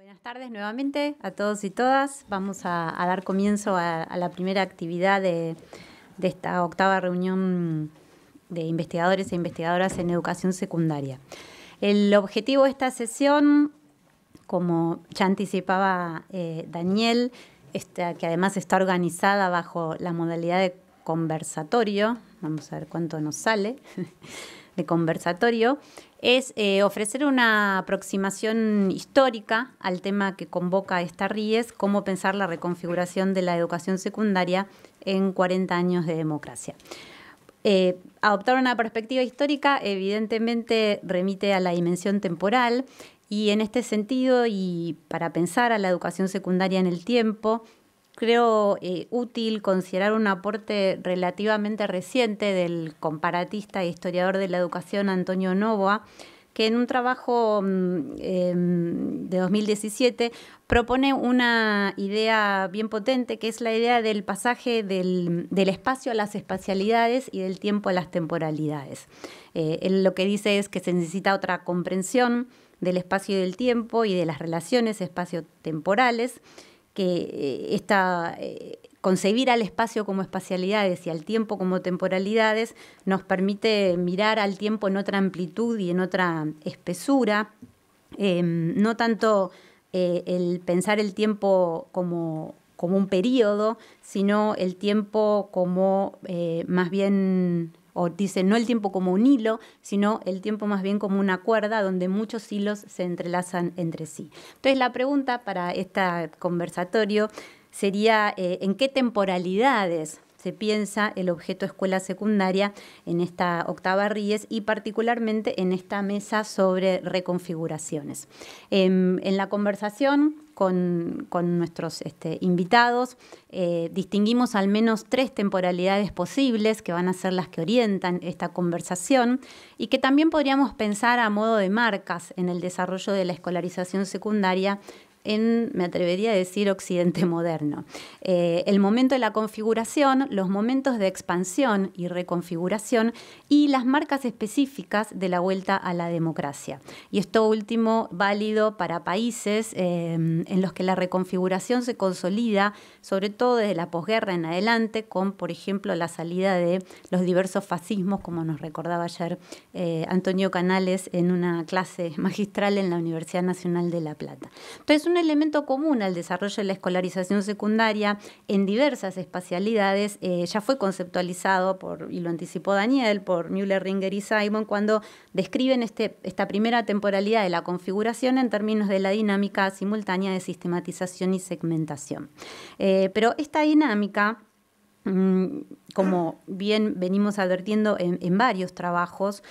Buenas tardes nuevamente a todos y todas. Vamos a dar comienzo a la primera actividad de esta octava reunión de investigadores e investigadoras en educación secundaria. El objetivo de esta sesión, como ya anticipaba Daniel, que además está organizada bajo la modalidad de conversatorio, vamos a ver cuánto nos sale, de conversatorio, es ofrecer una aproximación histórica al tema que convoca esta RIES, cómo pensar la reconfiguración de la educación secundaria en 40 años de democracia. Adoptar una perspectiva histórica evidentemente remite a la dimensión temporal y en este sentido, y para pensar a la educación secundaria en el tiempo, creo útil considerar un aporte relativamente reciente del comparatista e historiador de la educación Antonio Novoa, que en un trabajo de 2017 propone una idea bien potente, que es la idea del pasaje del espacio a las espacialidades y del tiempo a las temporalidades. Él lo que dice es que se necesita otra comprensión del espacio y del tiempo y de las relaciones espaciotemporales, que concebir al espacio como espacialidades y al tiempo como temporalidades nos permite mirar al tiempo en otra amplitud y en otra espesura, no tanto el pensar el tiempo como un periodo, sino el tiempo como más bien, o dice, no el tiempo como un hilo, sino el tiempo más bien como una cuerda donde muchos hilos se entrelazan entre sí. Entonces la pregunta para este conversatorio sería ¿en qué temporalidades se piensa el objeto escuela secundaria en esta octava RIES y particularmente en esta mesa sobre reconfiguraciones? En la conversación con nuestros invitados distinguimos al menos 3 temporalidades posibles que van a ser las que orientan esta conversación y que también podríamos pensar a modo de marcas en el desarrollo de la escolarización secundaria en, me atrevería a decir, Occidente moderno. El momento de la configuración, los momentos de expansión y reconfiguración y las marcas específicas de la vuelta a la democracia. Y esto último válido para países en los que la reconfiguración se consolida, sobre todo desde la posguerra en adelante, con, por ejemplo, la salida de los diversos fascismos, como nos recordaba ayer Antonio Canales en una clase magistral en la Universidad Nacional de La Plata. Entonces, un elemento común al desarrollo de la escolarización secundaria en diversas espacialidades ya fue conceptualizado y lo anticipó Daniel, por Müller, Ringer y Simon, cuando describen esta primera temporalidad de la configuración en términos de la dinámica simultánea de sistematización y segmentación. Pero esta dinámica, como bien venimos advirtiendo en varios trabajos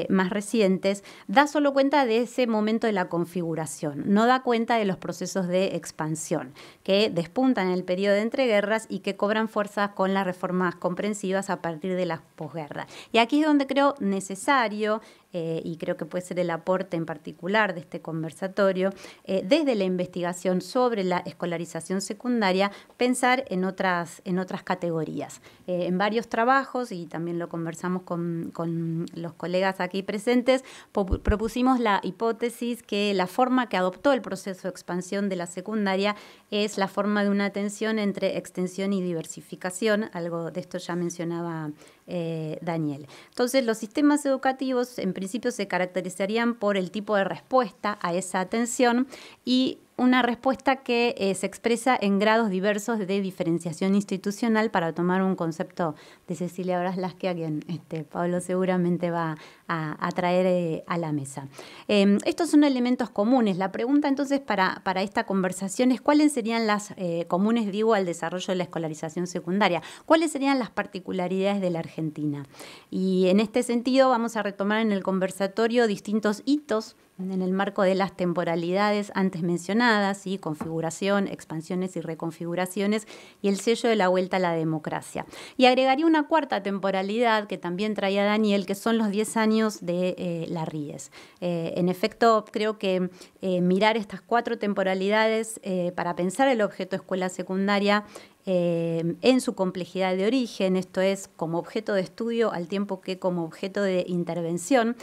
más recientes, da solo cuenta de ese momento de la configuración, no da cuenta de los procesos de expansión que despuntan en el periodo de entreguerras y que cobran fuerza con las reformas comprensivas a partir de la posguerra. Y aquí es donde creo necesario, y creo que puede ser el aporte en particular de este conversatorio, desde la investigación sobre la escolarización secundaria, pensar en otras categorías. En varios trabajos, y también lo conversamos con los colegas aquí presentes, propusimos la hipótesis que la forma que adoptó el proceso de expansión de la secundaria es la forma de una tensión entre extensión y diversificación, algo de esto ya mencionaba Daniel. Entonces, los sistemas educativos en principio se caracterizarían por el tipo de respuesta a esa tensión y una respuesta que se expresa en grados diversos de diferenciación institucional, para tomar un concepto de Cecilia Braslasky, a quien Pablo seguramente va a traer a la mesa. Estos son elementos comunes. La pregunta entonces para esta conversación es cuáles serían las comunes, digo, al desarrollo de la escolarización secundaria, cuáles serían las particularidades de la Argentina. Y en este sentido vamos a retomar en el conversatorio distintos hitos en el marco de las temporalidades antes mencionadas, ¿sí? Configuración, expansiones y reconfiguraciones, y el sello de la vuelta a la democracia. Y agregaría una cuarta temporalidad que también traía Daniel, que son los 10 años de la RIES. En efecto, creo que mirar estas 4 temporalidades para pensar el objeto escuela secundaria en su complejidad de origen, esto es, como objeto de estudio al tiempo que como objeto de intervención,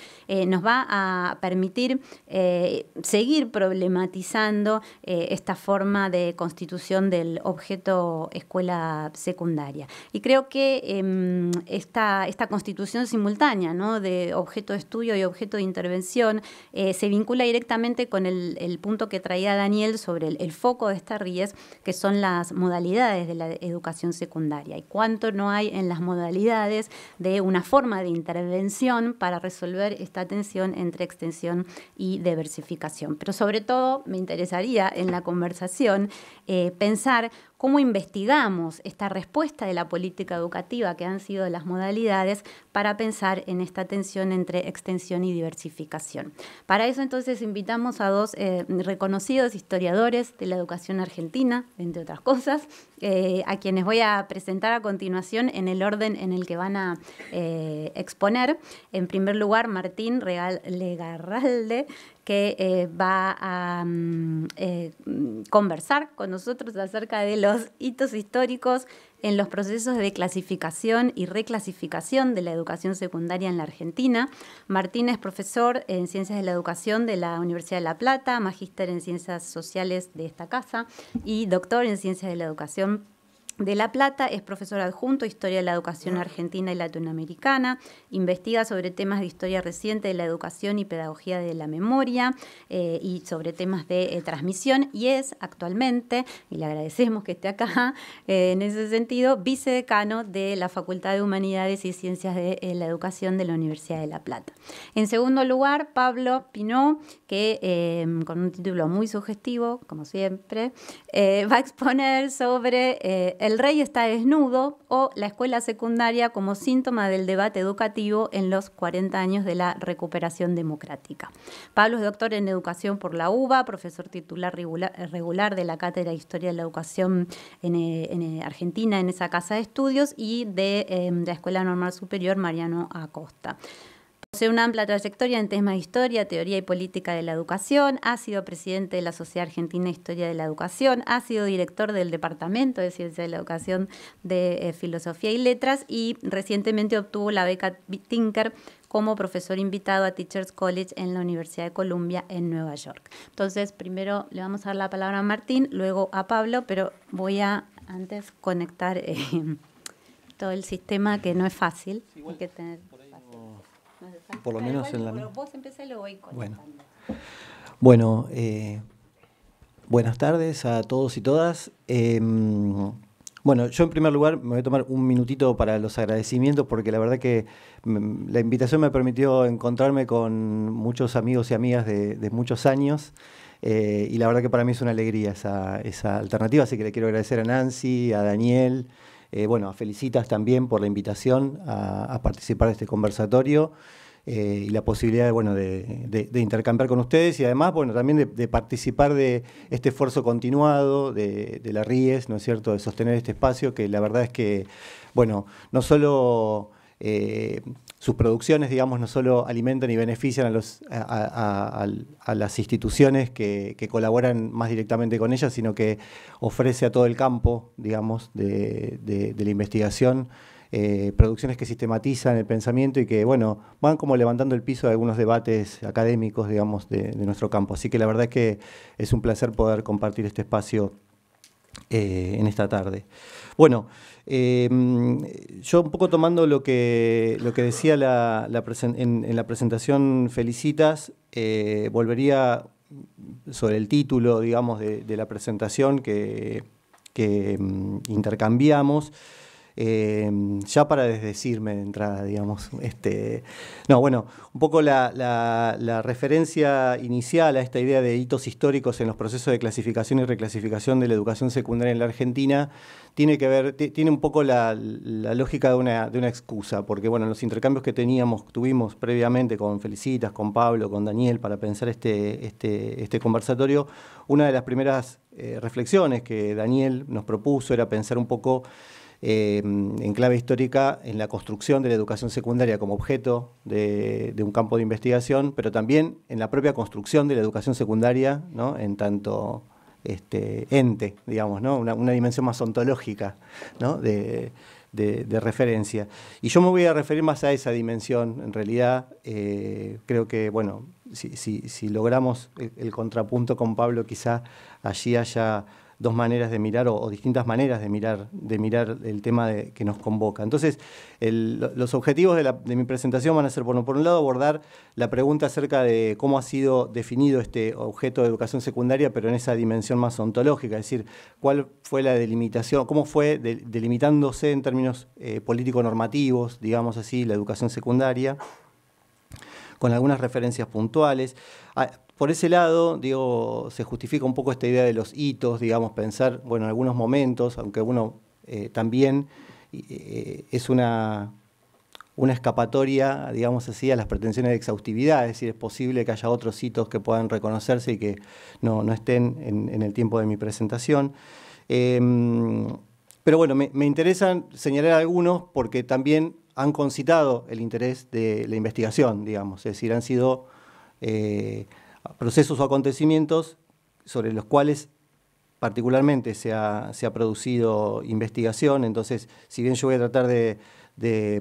nos va a permitir seguir problematizando esta forma de constitución del objeto escuela secundaria. Y creo que esta constitución simultánea, ¿no?, de objeto de estudio y objeto de intervención se vincula directamente con el punto que traía Daniel sobre el foco de esta RIES, que son las modalidades de la educación secundaria, y cuánto no hay en las modalidades de una forma de intervención para resolver esta tensión entre extensión y diversificación. Pero sobre todo me interesaría en la conversación pensar cómo investigamos esta respuesta de la política educativa que han sido las modalidades para pensar en esta tensión entre extensión y diversificación. Para eso entonces invitamos a dos reconocidos historiadores de la educación argentina, entre otras cosas, a quienes voy a presentar a continuación en el orden en el que van a exponer. En primer lugar, Martín Legarralde, que va a conversar con nosotros acerca de los hitos históricos en los procesos de clasificación y reclasificación de la educación secundaria en la Argentina. Martín es profesor en Ciencias de la Educación de la Universidad de La Plata, magíster en Ciencias Sociales de esta casa y doctor en Ciencias de la Educación de La Plata. Es profesor adjunto de Historia de la Educación Argentina y Latinoamericana, investiga sobre temas de historia reciente de la educación y pedagogía de la memoria y sobre temas de transmisión, y es actualmente, y le agradecemos que esté acá, en ese sentido, vicedecano de la Facultad de Humanidades y Ciencias de la Educación de la Universidad de La Plata. En segundo lugar, Pablo Pinó, que con un título muy sugestivo, como siempre, va a exponer sobre El rey está desnudo o la escuela secundaria como síntoma del debate educativo en los 40 años de la recuperación democrática. Pablo es doctor en educación por la UBA, profesor titular regular de la Cátedra de Historia de la Educación en Argentina, en esa casa de estudios, y de la Escuela Normal Superior Mariano Acosta. Posee una amplia trayectoria en temas de historia, teoría y política de la educación, ha sido presidente de la Sociedad Argentina de Historia de la Educación, ha sido director del Departamento de Ciencia de la Educación de Filosofía y Letras y recientemente obtuvo la beca Tinker como profesor invitado a Teachers College en la Universidad de Columbia en Nueva York. Entonces, primero le vamos a dar la palabra a Martín, luego a Pablo, pero voy a antes conectar todo el sistema, que no es fácil. Sí, hay que tener... Por lo menos en la... Vos empecé y lo voy conectando. Bueno, buenas tardes a todos y todas. Bueno, yo en primer lugar me voy a tomar un minutito para los agradecimientos, porque la verdad que la invitación me permitió encontrarme con muchos amigos y amigas de muchos años, y la verdad que para mí es una alegría esa alternativa, así que le quiero agradecer a Nancy, a Daniel, bueno, a Felicitas también por la invitación a participar de este conversatorio y la posibilidad de intercambiar con ustedes, y además, bueno, también de participar de este esfuerzo continuado de la RIES, ¿no es cierto?, de sostener este espacio, que la verdad es que, bueno, no solo sus producciones, digamos, no solo alimentan y benefician a las instituciones que colaboran más directamente con ellas, sino que ofrece a todo el campo, digamos, de la investigación, producciones que sistematizan el pensamiento y que, bueno, van como levantando el piso de algunos debates académicos, digamos, de nuestro campo. Así que la verdad es que es un placer poder compartir este espacio en esta tarde. Bueno, yo un poco tomando lo que decía en la presentación Felicitas, volvería sobre el título, digamos, de la presentación que intercambiamos, ya para desdecirme de entrada, digamos. No, bueno, un poco la referencia inicial a esta idea de hitos históricos en los procesos de clasificación y reclasificación de la educación secundaria en la Argentina tiene un poco la lógica de una excusa, porque bueno, en los intercambios que tuvimos previamente con Felicitas, con Pablo, con Daniel, para pensar este conversatorio, una de las primeras reflexiones que Daniel nos propuso era pensar un poco en clave histórica en la construcción de la educación secundaria como objeto de un campo de investigación, pero también en la propia construcción de la educación secundaria, ¿no?, en tanto ente, digamos, ¿no? Una dimensión más ontológica, ¿no? de referencia. Y yo me voy a referir más a esa dimensión, en realidad. Creo que, bueno, si logramos el contrapunto con Pablo, quizá allí haya dos maneras de mirar o distintas maneras de mirar el tema que nos convoca. Entonces, los objetivos de mi presentación van a ser, bueno, por un lado, abordar la pregunta acerca de cómo ha sido definido este objeto de educación secundaria, pero en esa dimensión más ontológica, es decir, cuál fue la delimitación, cómo fue delimitándose en términos político-normativos, digamos así, la educación secundaria, con algunas referencias puntuales. Por ese lado, digo, se justifica un poco esta idea de los hitos, digamos, pensar, bueno, en algunos momentos, aunque uno también es una escapatoria, digamos así, a las pretensiones de exhaustividad, es decir, es posible que haya otros hitos que puedan reconocerse y que no estén en el tiempo de mi presentación. Pero bueno, me interesan señalar algunos porque también han concitado el interés de la investigación, digamos, es decir, han sido procesos o acontecimientos sobre los cuales particularmente se ha producido investigación. Entonces, si bien yo voy a tratar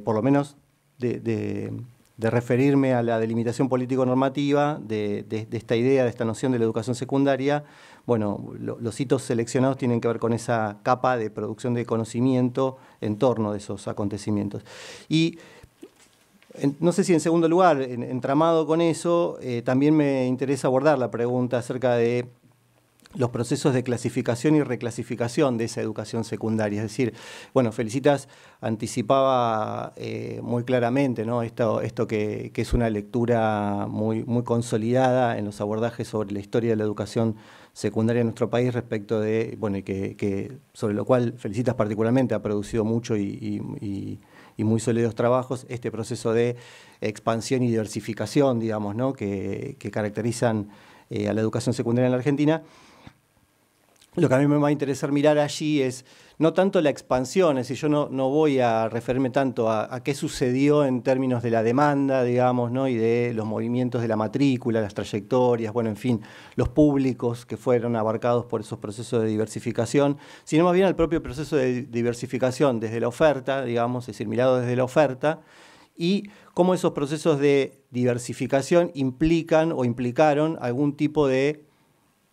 por lo menos de referirme a la delimitación político-normativa de esta idea, de esta noción de la educación secundaria, bueno, los hitos seleccionados tienen que ver con esa capa de producción de conocimiento en torno de esos acontecimientos. Y no sé si en segundo lugar, entramado con eso, también me interesa abordar la pregunta acerca de los procesos de clasificación y reclasificación de esa educación secundaria. Es decir, bueno, Felicitas anticipaba muy claramente, ¿no? esto que es una lectura muy consolidada en los abordajes sobre la historia de la educación secundaria en nuestro país respecto de, bueno, y que sobre lo cual Felicitas particularmente ha producido mucho y muy sólidos trabajos, este proceso de expansión y diversificación, digamos, ¿no? que caracterizan a la educación secundaria en la Argentina. Lo que a mí me va a interesar mirar allí es no tanto la expansión, es decir, yo no voy a referirme tanto a qué sucedió en términos de la demanda, digamos, ¿no? Y de los movimientos de la matrícula, las trayectorias, bueno, en fin, los públicos que fueron abarcados por esos procesos de diversificación, sino más bien al propio proceso de diversificación desde la oferta, digamos, es decir, mirado desde la oferta, y cómo esos procesos de diversificación implican o implicaron algún tipo de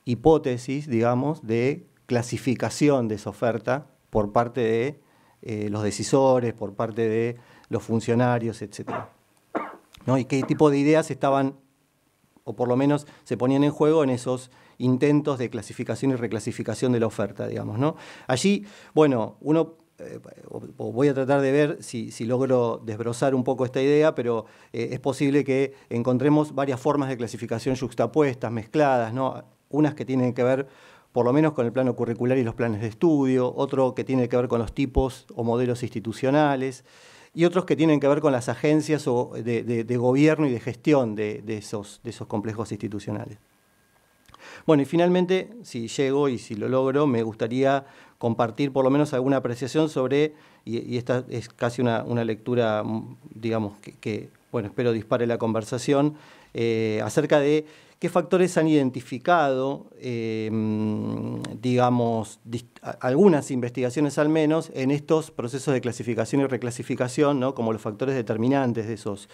hipótesis, digamos, de clasificación de esa oferta por parte de los decisores, por parte de los funcionarios, etc. ¿No? Y qué tipo de ideas estaban, o por lo menos se ponían en juego en esos intentos de clasificación y reclasificación de la oferta, digamos, ¿no? Allí, bueno, voy a tratar de ver si logro desbrozar un poco esta idea, pero es posible que encontremos varias formas de clasificación yuxtapuestas, mezcladas, ¿no? Unas que tienen que ver por lo menos con el plano curricular y los planes de estudio, otro que tiene que ver con los tipos o modelos institucionales, y otros que tienen que ver con las agencias de gobierno y de gestión de esos complejos institucionales. Bueno, y finalmente, si llego y si lo logro, me gustaría compartir por lo menos alguna apreciación sobre, y esta es casi una lectura, digamos, que bueno, espero dispare la conversación, acerca de qué factores han identificado, digamos, algunas investigaciones al menos, en estos procesos de clasificación y reclasificación, ¿no? Como los factores determinantes de esos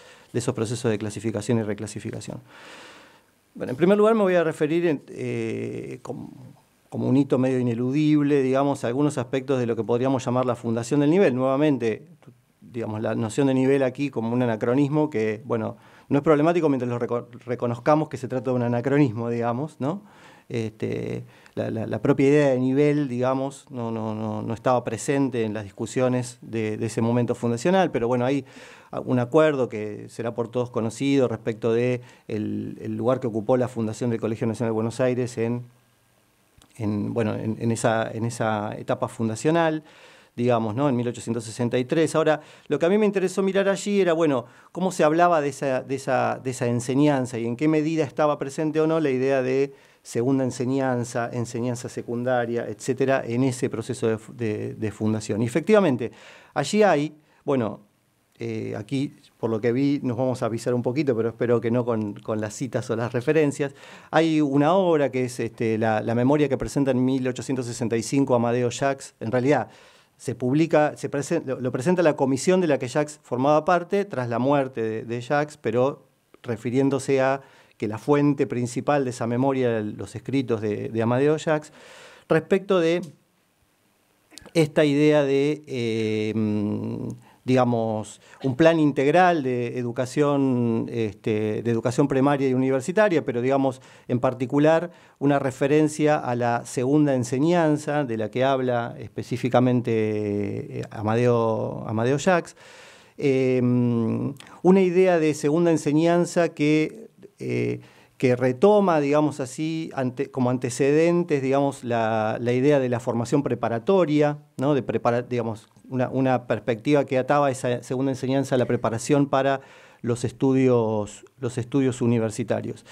procesos de clasificación y reclasificación. Bueno, en primer lugar me voy a referir como un hito medio ineludible, digamos, a algunos aspectos de lo que podríamos llamar la fundación del nivel. Nuevamente, digamos, la noción de nivel aquí como un anacronismo que, bueno, no es problemático mientras lo reconozcamos que se trata de un anacronismo, digamos, ¿no? La propia idea de nivel, digamos, no estaba presente en las discusiones de ese momento fundacional, pero bueno, hay un acuerdo que será por todos conocido respecto de el lugar que ocupó la fundación del Colegio Nacional de Buenos Aires en esa etapa fundacional, digamos, ¿no? En 1863. Ahora, lo que a mí me interesó mirar allí era, bueno, cómo se hablaba de esa enseñanza y en qué medida estaba presente o no la idea de segunda enseñanza, enseñanza secundaria, etcétera, en ese proceso de fundación. Y efectivamente, allí hay, bueno, aquí, por lo que vi, nos vamos a avisar un poquito, pero espero que no con las citas o las referencias. Hay una obra que es la memoria que presenta en 1865 Amadeo Jacques. En realidad, lo presenta la comisión de la que Jacques formaba parte tras la muerte de Jacques, pero refiriéndose a que la fuente principal de esa memoria eran los escritos de Amadeo Jacques, respecto de esta idea de, digamos, un plan integral de educación primaria y universitaria, pero, digamos, en particular una referencia a la segunda enseñanza, de la que habla específicamente Amadeo Jacques, una idea de segunda enseñanza que retoma, digamos así, como antecedentes, digamos, la idea de la formación preparatoria, ¿no? Digamos, una perspectiva que ataba esa segunda enseñanza a la preparación para los estudios universitarios.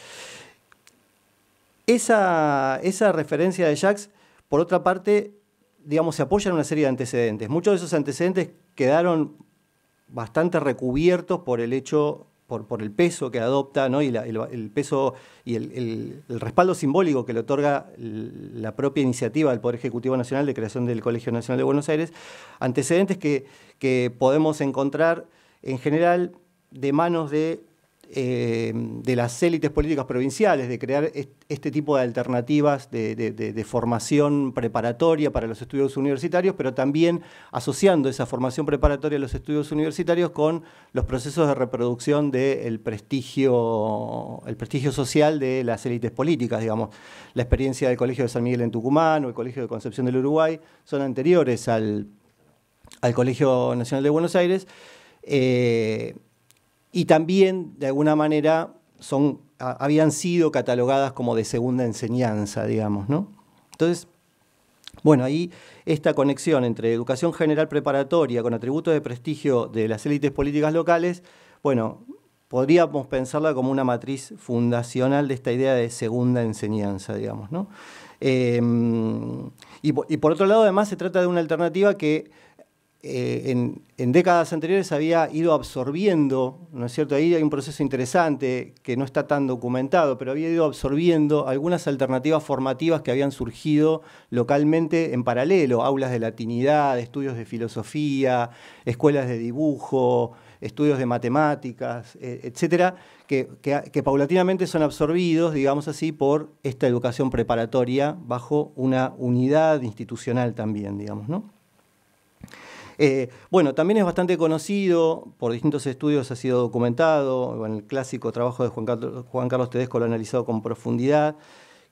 Esa referencia de Jacques, por otra parte, digamos, se apoya en una serie de antecedentes. Muchos de esos antecedentes quedaron bastante recubiertos por el hecho, por el peso que adopta, ¿no? Y el peso y el respaldo simbólico que le otorga la propia iniciativa del Poder Ejecutivo Nacional de creación del Colegio Nacional de Buenos Aires, antecedentes que podemos encontrar en general de manos de las élites políticas provinciales, de crear este tipo de alternativas de formación preparatoria para los estudios universitarios, pero también asociando esa formación preparatoria a los estudios universitarios con los procesos de reproducción del prestigio social de las élites políticas, digamos. La experiencia del Colegio de San Miguel en Tucumán o el Colegio de Concepción del Uruguay son anteriores al Colegio Nacional de Buenos Aires, y también, de alguna manera, habían sido catalogadas como de segunda enseñanza, digamos, ¿no? Entonces, bueno, ahí esta conexión entre educación general preparatoria con atributos de prestigio de las élites políticas locales, bueno, podríamos pensarla como una matriz fundacional de esta idea de segunda enseñanza, digamos, ¿no? Y por otro lado, además, se trata de una alternativa que en décadas anteriores había ido absorbiendo, ¿no es cierto? Ahí hay un proceso interesante que no está tan documentado, pero había ido absorbiendo algunas alternativas formativas que habían surgido localmente en paralelo, aulas de latinidad, estudios de filosofía, escuelas de dibujo, estudios de matemáticas, etcétera, que paulatinamente son absorbidos, digamos así, por esta educación preparatoria bajo una unidad institucional también, digamos, ¿no? Bueno, también es bastante conocido, por distintos estudios ha sido documentado, en el clásico trabajo de Juan Carlos Tedesco lo ha analizado con profundidad,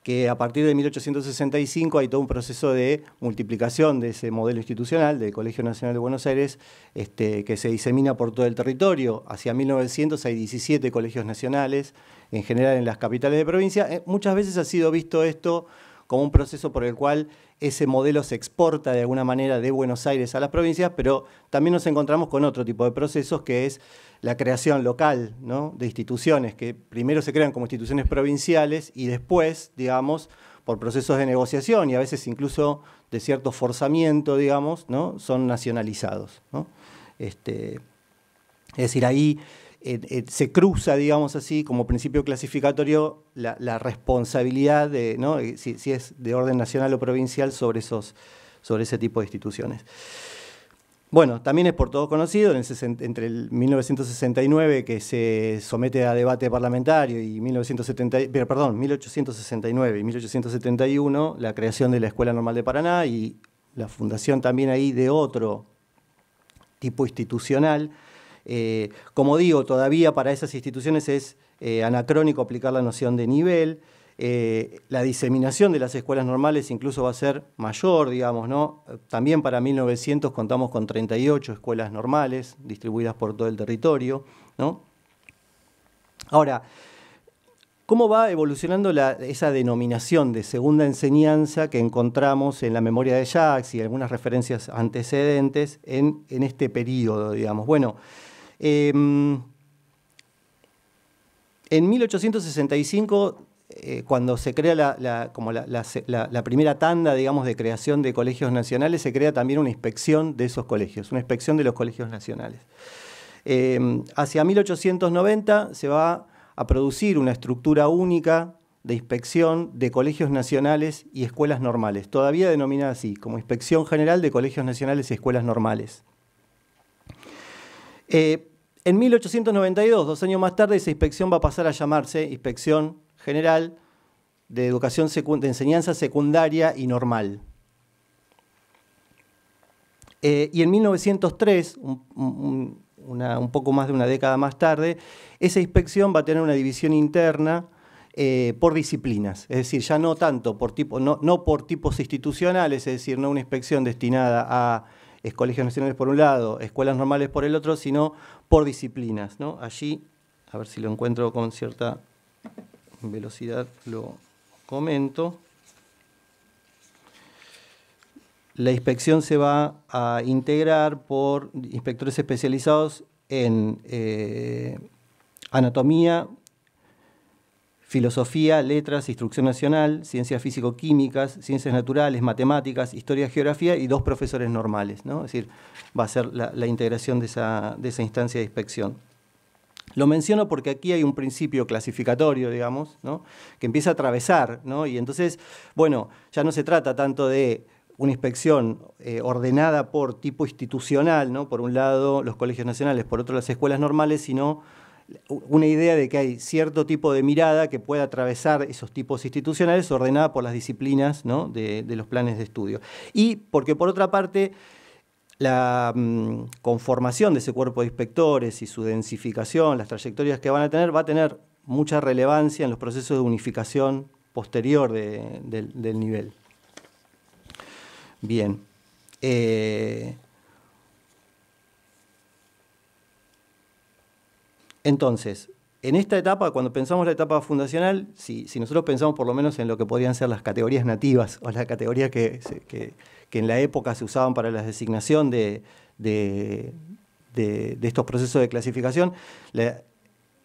que a partir de 1865 hay todo un proceso de multiplicación de ese modelo institucional del Colegio Nacional de Buenos Aires, que se disemina por todo el territorio. Hacia 1900 hay 17 colegios nacionales, en general en las capitales de provincia. Muchas veces ha sido visto esto como un proceso por el cual ese modelo se exporta de alguna manera de Buenos Aires a las provincias, pero también nos encontramos con otro tipo de procesos que es la creación local, ¿no? De instituciones que primero se crean como instituciones provinciales y después, digamos, por procesos de negociación y a veces incluso de cierto forzamiento, digamos, ¿no? Son nacionalizados, ¿no? Es decir, ahí se cruza, digamos así, como principio clasificatorio la responsabilidad de, ¿no? si es de orden nacional o provincial sobre ese tipo de instituciones. Bueno, también es por todos conocido, entre el 1969, que se somete a debate parlamentario, y 1869 y 1871, la creación de la Escuela Normal de Paraná y la fundación también ahí de otro tipo institucional. Como digo, todavía para esas instituciones es anacrónico aplicar la noción de nivel. La diseminación de las escuelas normales incluso va a ser mayor, digamos, ¿no? También para 1900 contamos con 38 escuelas normales distribuidas por todo el territorio, ¿no? Ahora, ¿cómo va evolucionando esa denominación de segunda enseñanza que encontramos en la memoria de Jacques y algunas referencias antecedentes en este periodo, digamos? Bueno, en 1865, cuando se crea la primera tanda, digamos, de creación de colegios nacionales, se crea también una inspección de esos colegios, una inspección de los colegios nacionales. Hacia 1890 se va a producir una estructura única de inspección de colegios nacionales y escuelas normales, todavía denominada así, como Inspección General de Colegios Nacionales y Escuelas Normales. En 1892, 2 años más tarde, esa inspección va a pasar a llamarse Inspección General de Educación de Enseñanza Secundaria y Normal. Y en 1903, un poco más de una década más tarde, esa inspección va a tener una división interna por disciplinas, es decir, ya no tanto por tipo, no por tipos institucionales, es decir, no una inspección destinada a colegios nacionales por un lado, escuelas normales por el otro, sino por disciplinas, ¿no? Allí, a ver si lo encuentro con cierta velocidad, lo comento. La inspección se va a integrar por inspectores especializados en anatomía, filosofía, letras, instrucción nacional, ciencias físico-químicas, ciencias naturales, matemáticas, historia, geografía y 2 profesores normales, ¿no? Es decir, va a ser la integración de esa instancia de inspección. Lo menciono porque aquí hay un principio clasificatorio, digamos, ¿no? Que empieza a atravesar, ¿no? Y entonces, bueno, ya no se trata tanto de una inspección ordenada por tipo institucional, ¿no? Por un lado los colegios nacionales, por otro las escuelas normales, sino una idea de que hay cierto tipo de mirada que pueda atravesar esos tipos institucionales ordenada por las disciplinas, ¿no? de los planes de estudio. Y porque por otra parte la conformación de ese cuerpo de inspectores y su densificación, las trayectorias que van a tener, va a tener mucha relevancia en los procesos de unificación posterior del nivel. Bien. Entonces, en esta etapa, cuando pensamos la etapa fundacional, si nosotros pensamos por lo menos en lo que podrían ser las categorías nativas o las categorías que en la época se usaban para la designación de estos procesos de clasificación, la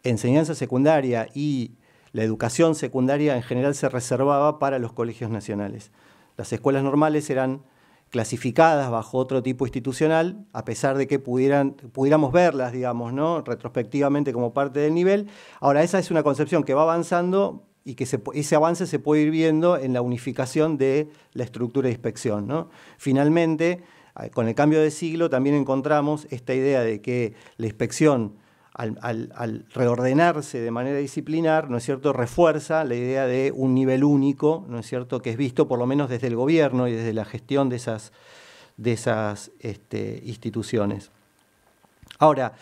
enseñanza secundaria y la educación secundaria en general se reservaba para los colegios nacionales. Las escuelas normales eran clasificadas bajo otro tipo institucional, a pesar de que pudiéramos verlas, digamos, ¿no? Retrospectivamente como parte del nivel. Ahora, esa es una concepción que va avanzando y que ese avance se puede ir viendo en la unificación de la estructura de inspección, ¿no? Finalmente, con el cambio de siglo, también encontramos esta idea de que la inspección, al reordenarse de manera disciplinar, ¿no es cierto?, refuerza la idea de un nivel único, ¿no es cierto?, que es visto por lo menos desde el gobierno y desde la gestión de esas instituciones. Ahora,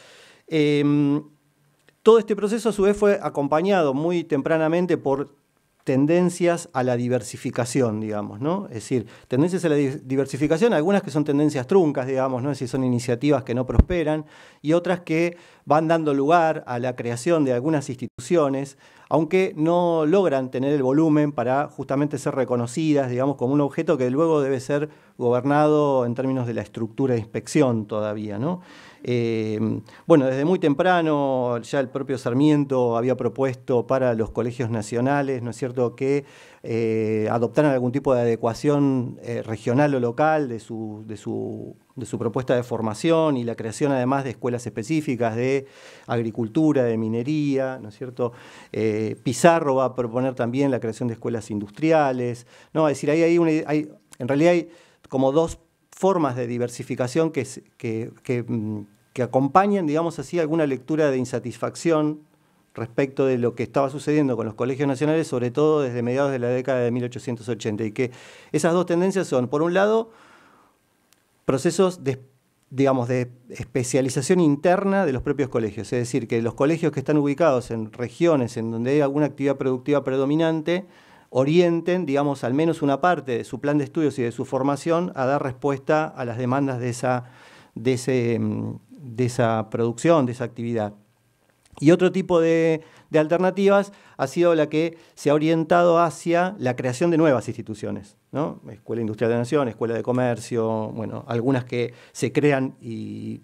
todo este proceso a su vez fue acompañado muy tempranamente por tendencias a la diversificación, digamos, ¿no? Es decir, tendencias a la diversificación, algunas que son tendencias truncas, digamos, ¿no? Es decir, son iniciativas que no prosperan, y otras que van dando lugar a la creación de algunas instituciones, aunque no logran tener el volumen para justamente ser reconocidas, digamos, como un objeto que luego debe ser gobernado en términos de la estructura de inspección todavía, ¿no? Bueno, desde muy temprano ya el propio Sarmiento había propuesto para los colegios nacionales, ¿no es cierto?, que adoptaran algún tipo de adecuación regional o local de su propuesta de formación y la creación además de escuelas específicas de agricultura, de minería, ¿no es cierto? Pizarro va a proponer también la creación de escuelas industriales, ¿no? Es decir, en realidad hay como 2 formas de diversificación que acompañan, digamos así, alguna lectura de insatisfacción respecto de lo que estaba sucediendo con los colegios nacionales, sobre todo desde mediados de la década de 1880, y que esas 2 tendencias son, por un lado, procesos de especialización interna de los propios colegios, es decir, que los colegios que están ubicados en regiones en donde hay alguna actividad productiva predominante, orienten, digamos, al menos una parte de su plan de estudios y de su formación a dar respuesta a las demandas de esa producción, de esa actividad. Y otro tipo de alternativas ha sido la que se ha orientado hacia la creación de nuevas instituciones, ¿no? Escuela Industrial de la Nación, Escuela de Comercio, bueno, algunas que se crean y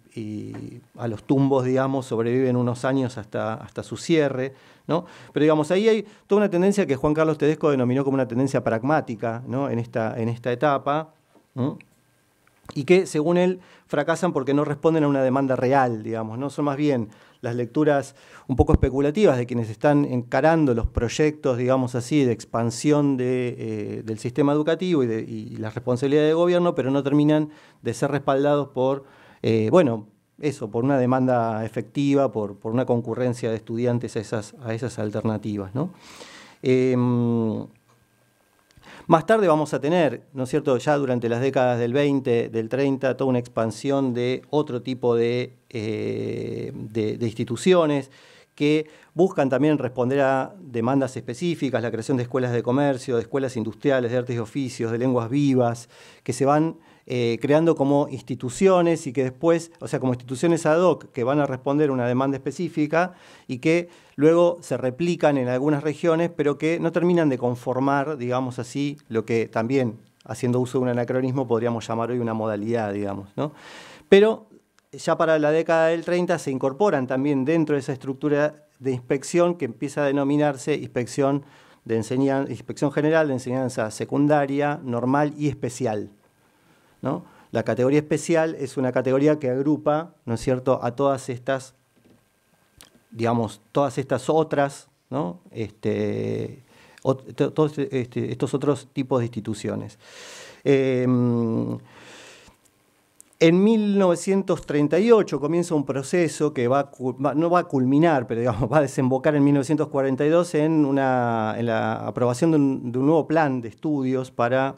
a los tumbos, digamos, sobreviven unos años hasta su cierre, ¿no? Pero digamos, ahí hay toda una tendencia que Juan Carlos Tedesco denominó como una tendencia pragmática, ¿no? en esta etapa, ¿no? y que, según él, fracasan porque no responden a una demanda real, digamos, ¿no? Son más bien las lecturas un poco especulativas de quienes están encarando los proyectos, digamos así, de expansión del sistema educativo y las responsabilidades de gobierno, pero no terminan de ser respaldados por, por una demanda efectiva, por una concurrencia de estudiantes a esas alternativas, ¿no? Más tarde vamos a tener, ¿no es cierto?, ya durante las décadas del 20, del 30, toda una expansión de otro tipo de instituciones que buscan también responder a demandas específicas, la creación de escuelas de comercio, de escuelas industriales, de artes y oficios, de lenguas vivas, que se van creando como instituciones y que después, o sea, como instituciones ad hoc que van a responder a una demanda específica y que luego se replican en algunas regiones, pero que no terminan de conformar, digamos así, lo que también, haciendo uso de un anacronismo, podríamos llamar hoy una modalidad, digamos, ¿no? Pero ya para la década del 30 se incorporan también dentro de esa estructura de inspección que empieza a denominarse inspección general de enseñanza secundaria, normal y especial, ¿no? La categoría especial es una categoría que agrupa, ¿no es cierto?, a todas estas, digamos, todas estas otras, ¿no?, todos estos otros tipos de instituciones. En 1938 comienza un proceso que no va a culminar, pero digamos, va a desembocar en 1942 en la aprobación de un nuevo plan de estudios para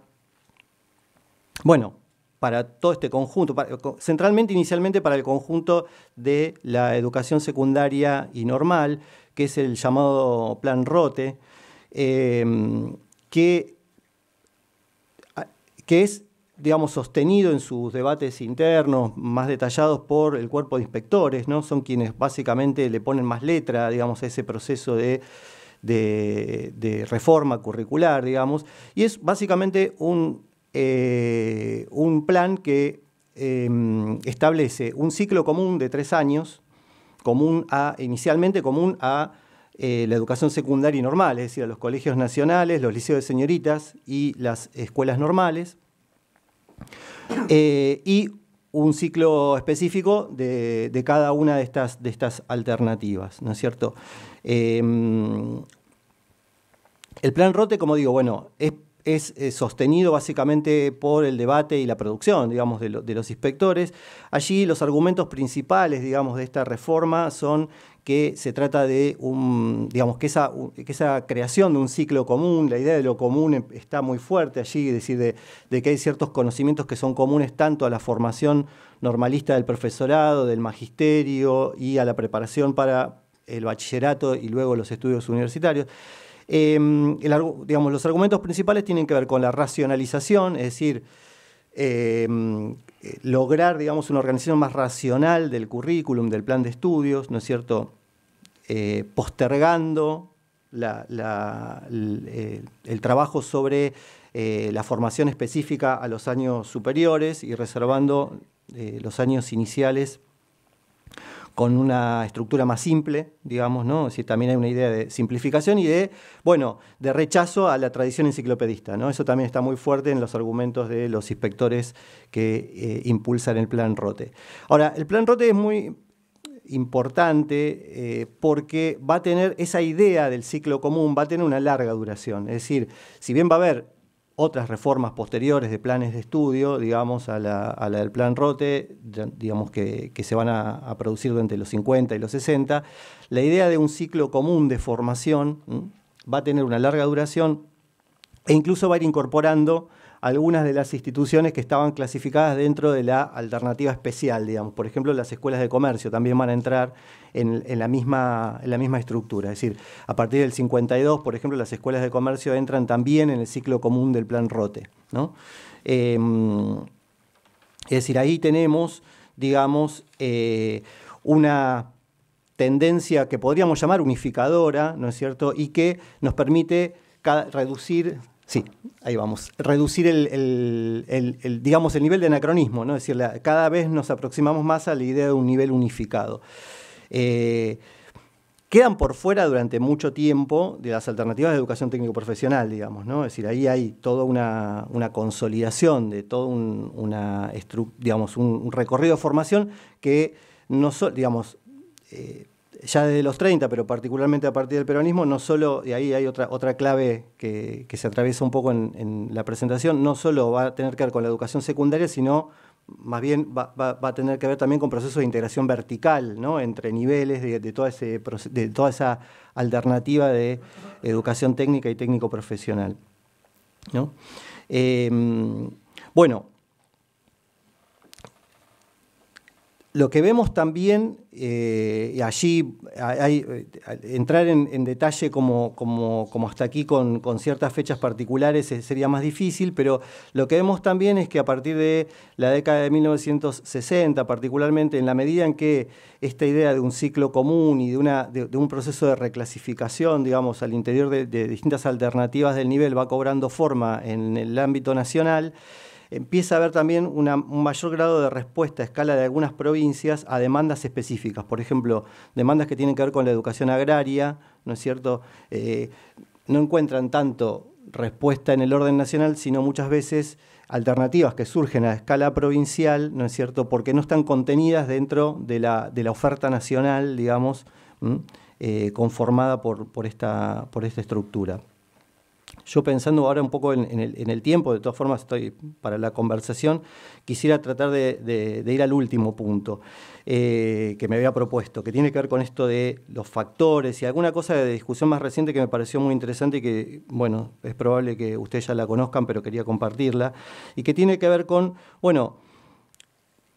todo este conjunto, centralmente inicialmente para el conjunto de la educación secundaria y normal, que es el llamado Plan Rothe, que es, digamos, sostenido en sus debates internos más detallados por el cuerpo de inspectores, ¿no? Son quienes básicamente le ponen más letra, digamos, a ese proceso de reforma curricular, digamos, y es básicamente un plan que establece un ciclo común de 3 años, inicialmente común a la educación secundaria y normal, es decir, a los colegios nacionales, los liceos de señoritas y las escuelas normales, y un ciclo específico de cada una de estas alternativas, ¿no es cierto? El Plan Rothe, como digo, es sostenido básicamente por el debate y la producción, digamos, de los inspectores. Allí los argumentos principales, digamos, de esta reforma son que se trata de que esa creación de un ciclo común, la idea de lo común está muy fuerte allí, es decir, de que hay ciertos conocimientos que son comunes tanto a la formación normalista del profesorado, del magisterio y a la preparación para el bachillerato y luego los estudios universitarios. Los argumentos principales tienen que ver con la racionalización, es decir, lograr, digamos, una organización más racional del currículum, del plan de estudios, ¿no es cierto?, postergando el trabajo sobre la formación específica a los años superiores y reservando los años iniciales con una estructura más simple, digamos, ¿no? Es decir, también hay una idea de simplificación y de rechazo a la tradición enciclopedista, ¿no? Eso también está muy fuerte en los argumentos de los inspectores que impulsan el Plan Rothe. Ahora, el Plan Rothe es muy importante porque va a tener esa idea del ciclo común, va a tener una larga duración. Es decir, si bien va a haber otras reformas posteriores de planes de estudio, digamos, a la del Plan Rothe, digamos que se van a producir durante los 50 y los 60, la idea de un ciclo común de formación va a tener una larga duración e incluso va a ir incorporando algunas de las instituciones que estaban clasificadas dentro de la alternativa especial, digamos. Por ejemplo, las escuelas de comercio también van a entrar en la misma estructura. Es decir, a partir del 52, por ejemplo, las escuelas de comercio entran también en el ciclo común del Plan Rothe, ¿no? Es decir, ahí tenemos, digamos, una tendencia que podríamos llamar unificadora, ¿no es cierto?, y que nos permite reducir... Sí, ahí vamos. Reducir digamos, el nivel de anacronismo, ¿no? Es decir, cada vez nos aproximamos más a la idea de un nivel unificado. Que quedan por fuera durante mucho tiempo de las alternativas de educación técnico-profesional, digamos, ¿no? Es decir, ahí hay toda una consolidación de todo un recorrido de formación que no digamos, ya desde los 30, pero particularmente a partir del peronismo, no solo, y ahí hay otra clave que se atraviesa un poco en la presentación, no solo va a tener que ver con la educación secundaria, sino más bien va a tener que ver también con procesos de integración vertical, ¿no? Entre niveles de toda esa alternativa de educación técnica y técnico-profesional, ¿no? Bueno, lo que vemos también, allí entrar en detalle como hasta aquí con ciertas fechas particulares sería más difícil, pero lo que vemos también es que a partir de la década de 1960, particularmente en la medida en que esta idea de un ciclo común y de un proceso de reclasificación, digamos, al interior de distintas alternativas del nivel va cobrando forma en el ámbito nacional, empieza a haber también un mayor grado de respuesta a escala de algunas provincias a demandas específicas. Por ejemplo, demandas que tienen que ver con la educación agraria, ¿no es cierto? No encuentran tanto respuesta en el orden nacional, sino muchas veces alternativas que surgen a escala provincial, ¿no es cierto?, porque no están contenidas dentro de la oferta nacional, digamos, conformada por esta estructura. Yo pensando ahora un poco en el tiempo, de todas formas estoy para la conversación, quisiera tratar de ir al último punto que me había propuesto, que tiene que ver con esto de los factores y alguna cosa de discusión más reciente que me pareció muy interesante y que, bueno, es probable que ustedes ya la conozcan, pero quería compartirla, y que tiene que ver con, bueno,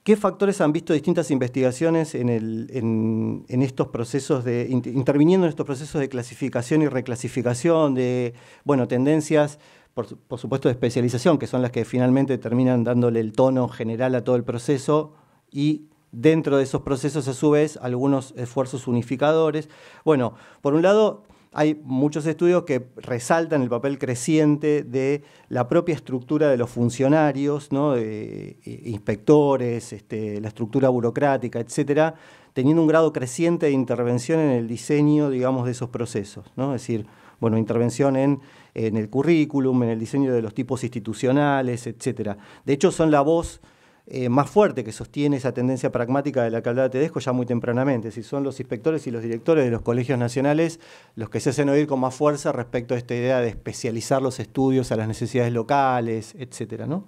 ¿qué factores han visto distintas investigaciones en estos procesos interviniendo en estos procesos de clasificación y reclasificación, de, bueno, tendencias, por supuesto, de especialización, que son las que finalmente terminan dándole el tono general a todo el proceso, y dentro de esos procesos, a su vez, algunos esfuerzos unificadores? Bueno, por un lado, hay muchos estudios que resaltan el papel creciente de la propia estructura de los funcionarios, ¿no? De inspectores, la estructura burocrática, etcétera, teniendo un grado creciente de intervención en el diseño, digamos, de esos procesos, ¿no? Es decir, bueno, intervención en el currículum, en el diseño de los tipos institucionales, etcétera. De hecho, son la voz más fuerte que sostiene esa tendencia pragmática de la que hablaba Tedesco ya muy tempranamente. Si son los inspectores y los directores de los colegios nacionales los que se hacen oír con más fuerza respecto a esta idea de especializar los estudios a las necesidades locales, etcétera, ¿no?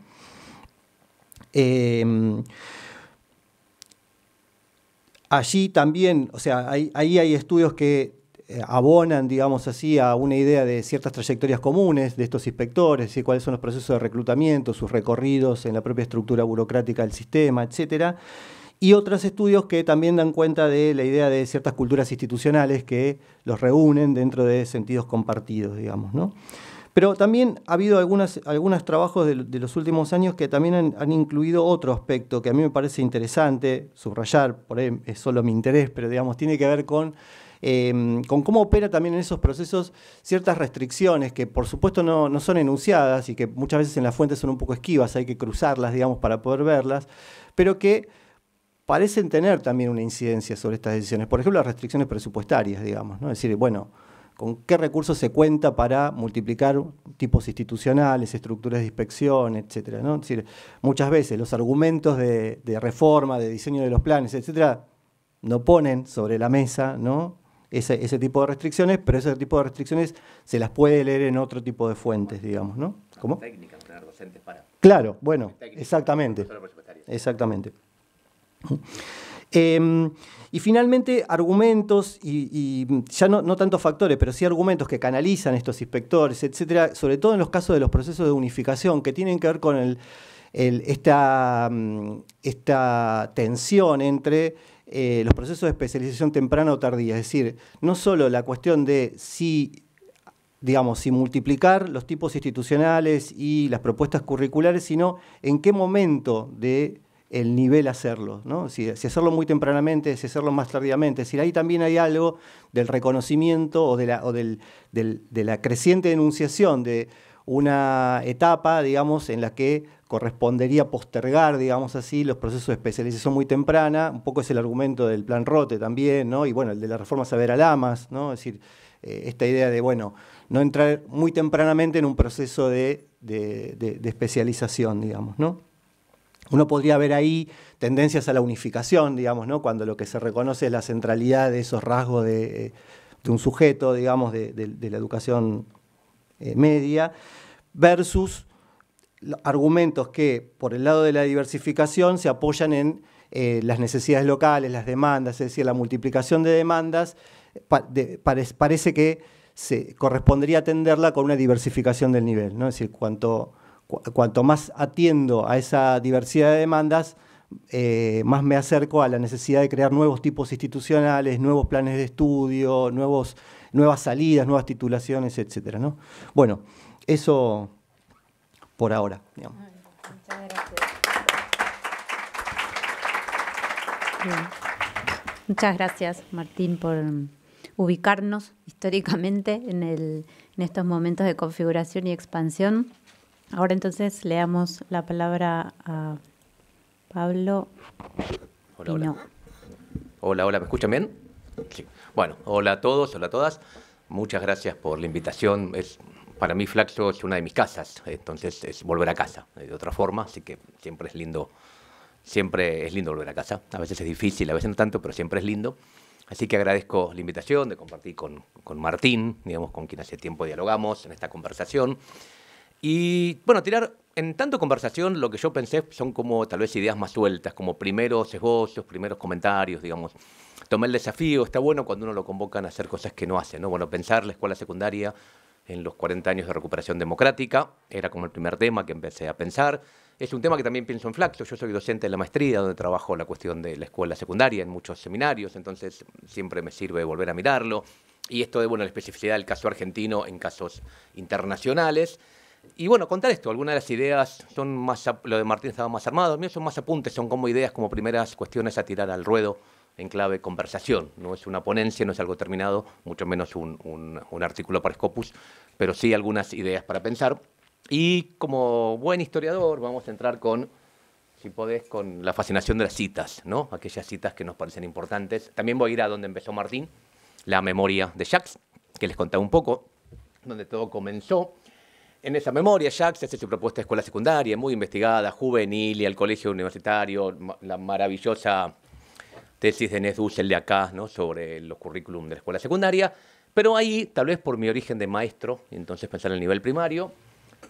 Allí también, o sea, ahí hay estudios que abonan, digamos así, a una idea de ciertas trayectorias comunes de estos inspectores, ¿sí? Cuáles son los procesos de reclutamiento, sus recorridos en la propia estructura burocrática del sistema, etcétera. Y otros estudios que también dan cuenta de la idea de ciertas culturas institucionales que los reúnen dentro de sentidos compartidos, digamos, ¿no? Pero también ha habido algunos trabajos de los últimos años que también han incluido otro aspecto que a mí me parece interesante subrayar, por ahí es solo mi interés, pero digamos tiene que ver con cómo opera también en esos procesos ciertas restricciones que por supuesto no son enunciadas y que muchas veces en las fuentes son un poco esquivas, hay que cruzarlas, digamos, para poder verlas, pero que parecen tener también una incidencia sobre estas decisiones. Por ejemplo, las restricciones presupuestarias, digamos, ¿no? Es decir, bueno, con qué recursos se cuenta para multiplicar tipos institucionales, estructuras de inspección, etcétera, ¿no? Es decir, muchas veces los argumentos de reforma, de diseño de los planes, etcétera, no ponen sobre la mesa, ¿no?, ese tipo de restricciones, pero ese tipo de restricciones se las puede leer en otro tipo de fuentes, digamos, ¿no? ¿Cómo? Técnicas, tener docentes para. Claro, bueno, exactamente. Exactamente. Y finalmente, argumentos, y ya no tanto factores, pero sí argumentos que canalizan estos inspectores, etcétera, sobre todo en los casos de los procesos de unificación, que tienen que ver con esta tensión entre los procesos de especialización temprana o tardía. Es decir, no solo la cuestión de si multiplicar los tipos institucionales y las propuestas curriculares, sino en qué momento del nivel hacerlo, ¿no? Si hacerlo muy tempranamente, si hacerlo más tardíamente. Es decir, ahí también hay algo del reconocimiento o de la creciente denunciación de una etapa, digamos, en la que correspondería postergar, digamos así, los procesos de especialización muy temprana. Un poco es el argumento del Plan Rote también, ¿no? Y bueno, el de la reforma Saavedra-Lamas, ¿no? Es decir, esta idea de, bueno, no entrar muy tempranamente en un proceso de especialización, digamos, ¿no? Uno podría ver ahí tendencias a la unificación, digamos, ¿no? Cuando lo que se reconoce es la centralidad de esos rasgos de un sujeto, digamos, de la educación media, versus argumentos que, por el lado de la diversificación, se apoyan en las necesidades locales, las demandas, es decir, la multiplicación de demandas, parece que se correspondería atenderla con una diversificación del nivel, ¿no? Es decir, cuanto más atiendo a esa diversidad de demandas, más me acerco a la necesidad de crear nuevos tipos institucionales, nuevos planes de estudio, nuevas salidas, nuevas titulaciones, etcétera, ¿no? Bueno, eso por ahora, digamos. Muchas gracias. Bien. Muchas gracias, Martín, por ubicarnos históricamente en estos momentos de configuración y expansión. Ahora entonces le damos la palabra a Pablo. Hola, hola, ¿me escuchan bien? Sí. Bueno, hola a todos, hola a todas. Muchas gracias por la invitación. Para mí Flaxo es una de mis casas, entonces es volver a casa de otra forma, así que siempre es lindo volver a casa. A veces es difícil, a veces no tanto, pero siempre es lindo. Así que agradezco la invitación de compartir con Martín, digamos, con quien hace tiempo dialogamos en esta conversación. Y, bueno, tirar en tanto conversación lo que yo pensé son como tal vez ideas más sueltas, como primeros esbozos, primeros comentarios, digamos. Tomé el desafío, está bueno cuando uno lo convocan a hacer cosas que no hace, ¿no? Bueno, pensar la escuela secundaria en los 40 años de recuperación democrática, era como el primer tema que empecé a pensar. Es un tema que también pienso en Flaxo, yo soy docente de la maestría, donde trabajo la cuestión de la escuela secundaria en muchos seminarios, entonces siempre me sirve volver a mirarlo. Y esto de, bueno, la especificidad del caso argentino en casos internacionales. Y bueno, contar esto, algunas de las ideas son más, lo de Martín estaba más armado, los míos son más apuntes, son como ideas, como primeras cuestiones a tirar al ruedo en clave conversación. No es una ponencia, no es algo terminado, mucho menos un artículo para Scopus, pero sí algunas ideas para pensar. Y como buen historiador vamos a entrar con, si podés, con la fascinación de las citas, ¿no? Aquellas citas que nos parecen importantes. También voy a ir a donde empezó Martín, la memoria de Jacques, que les contaba un poco, donde todo comenzó. En esa memoria, Jacques hace su propuesta de escuela secundaria, muy investigada, juvenil, y al colegio universitario, la maravillosa tesis de Nes Dussel de acá, ¿no? Sobre los currículum de la escuela secundaria. Pero ahí, tal vez por mi origen de maestro, y entonces pensar en el nivel primario,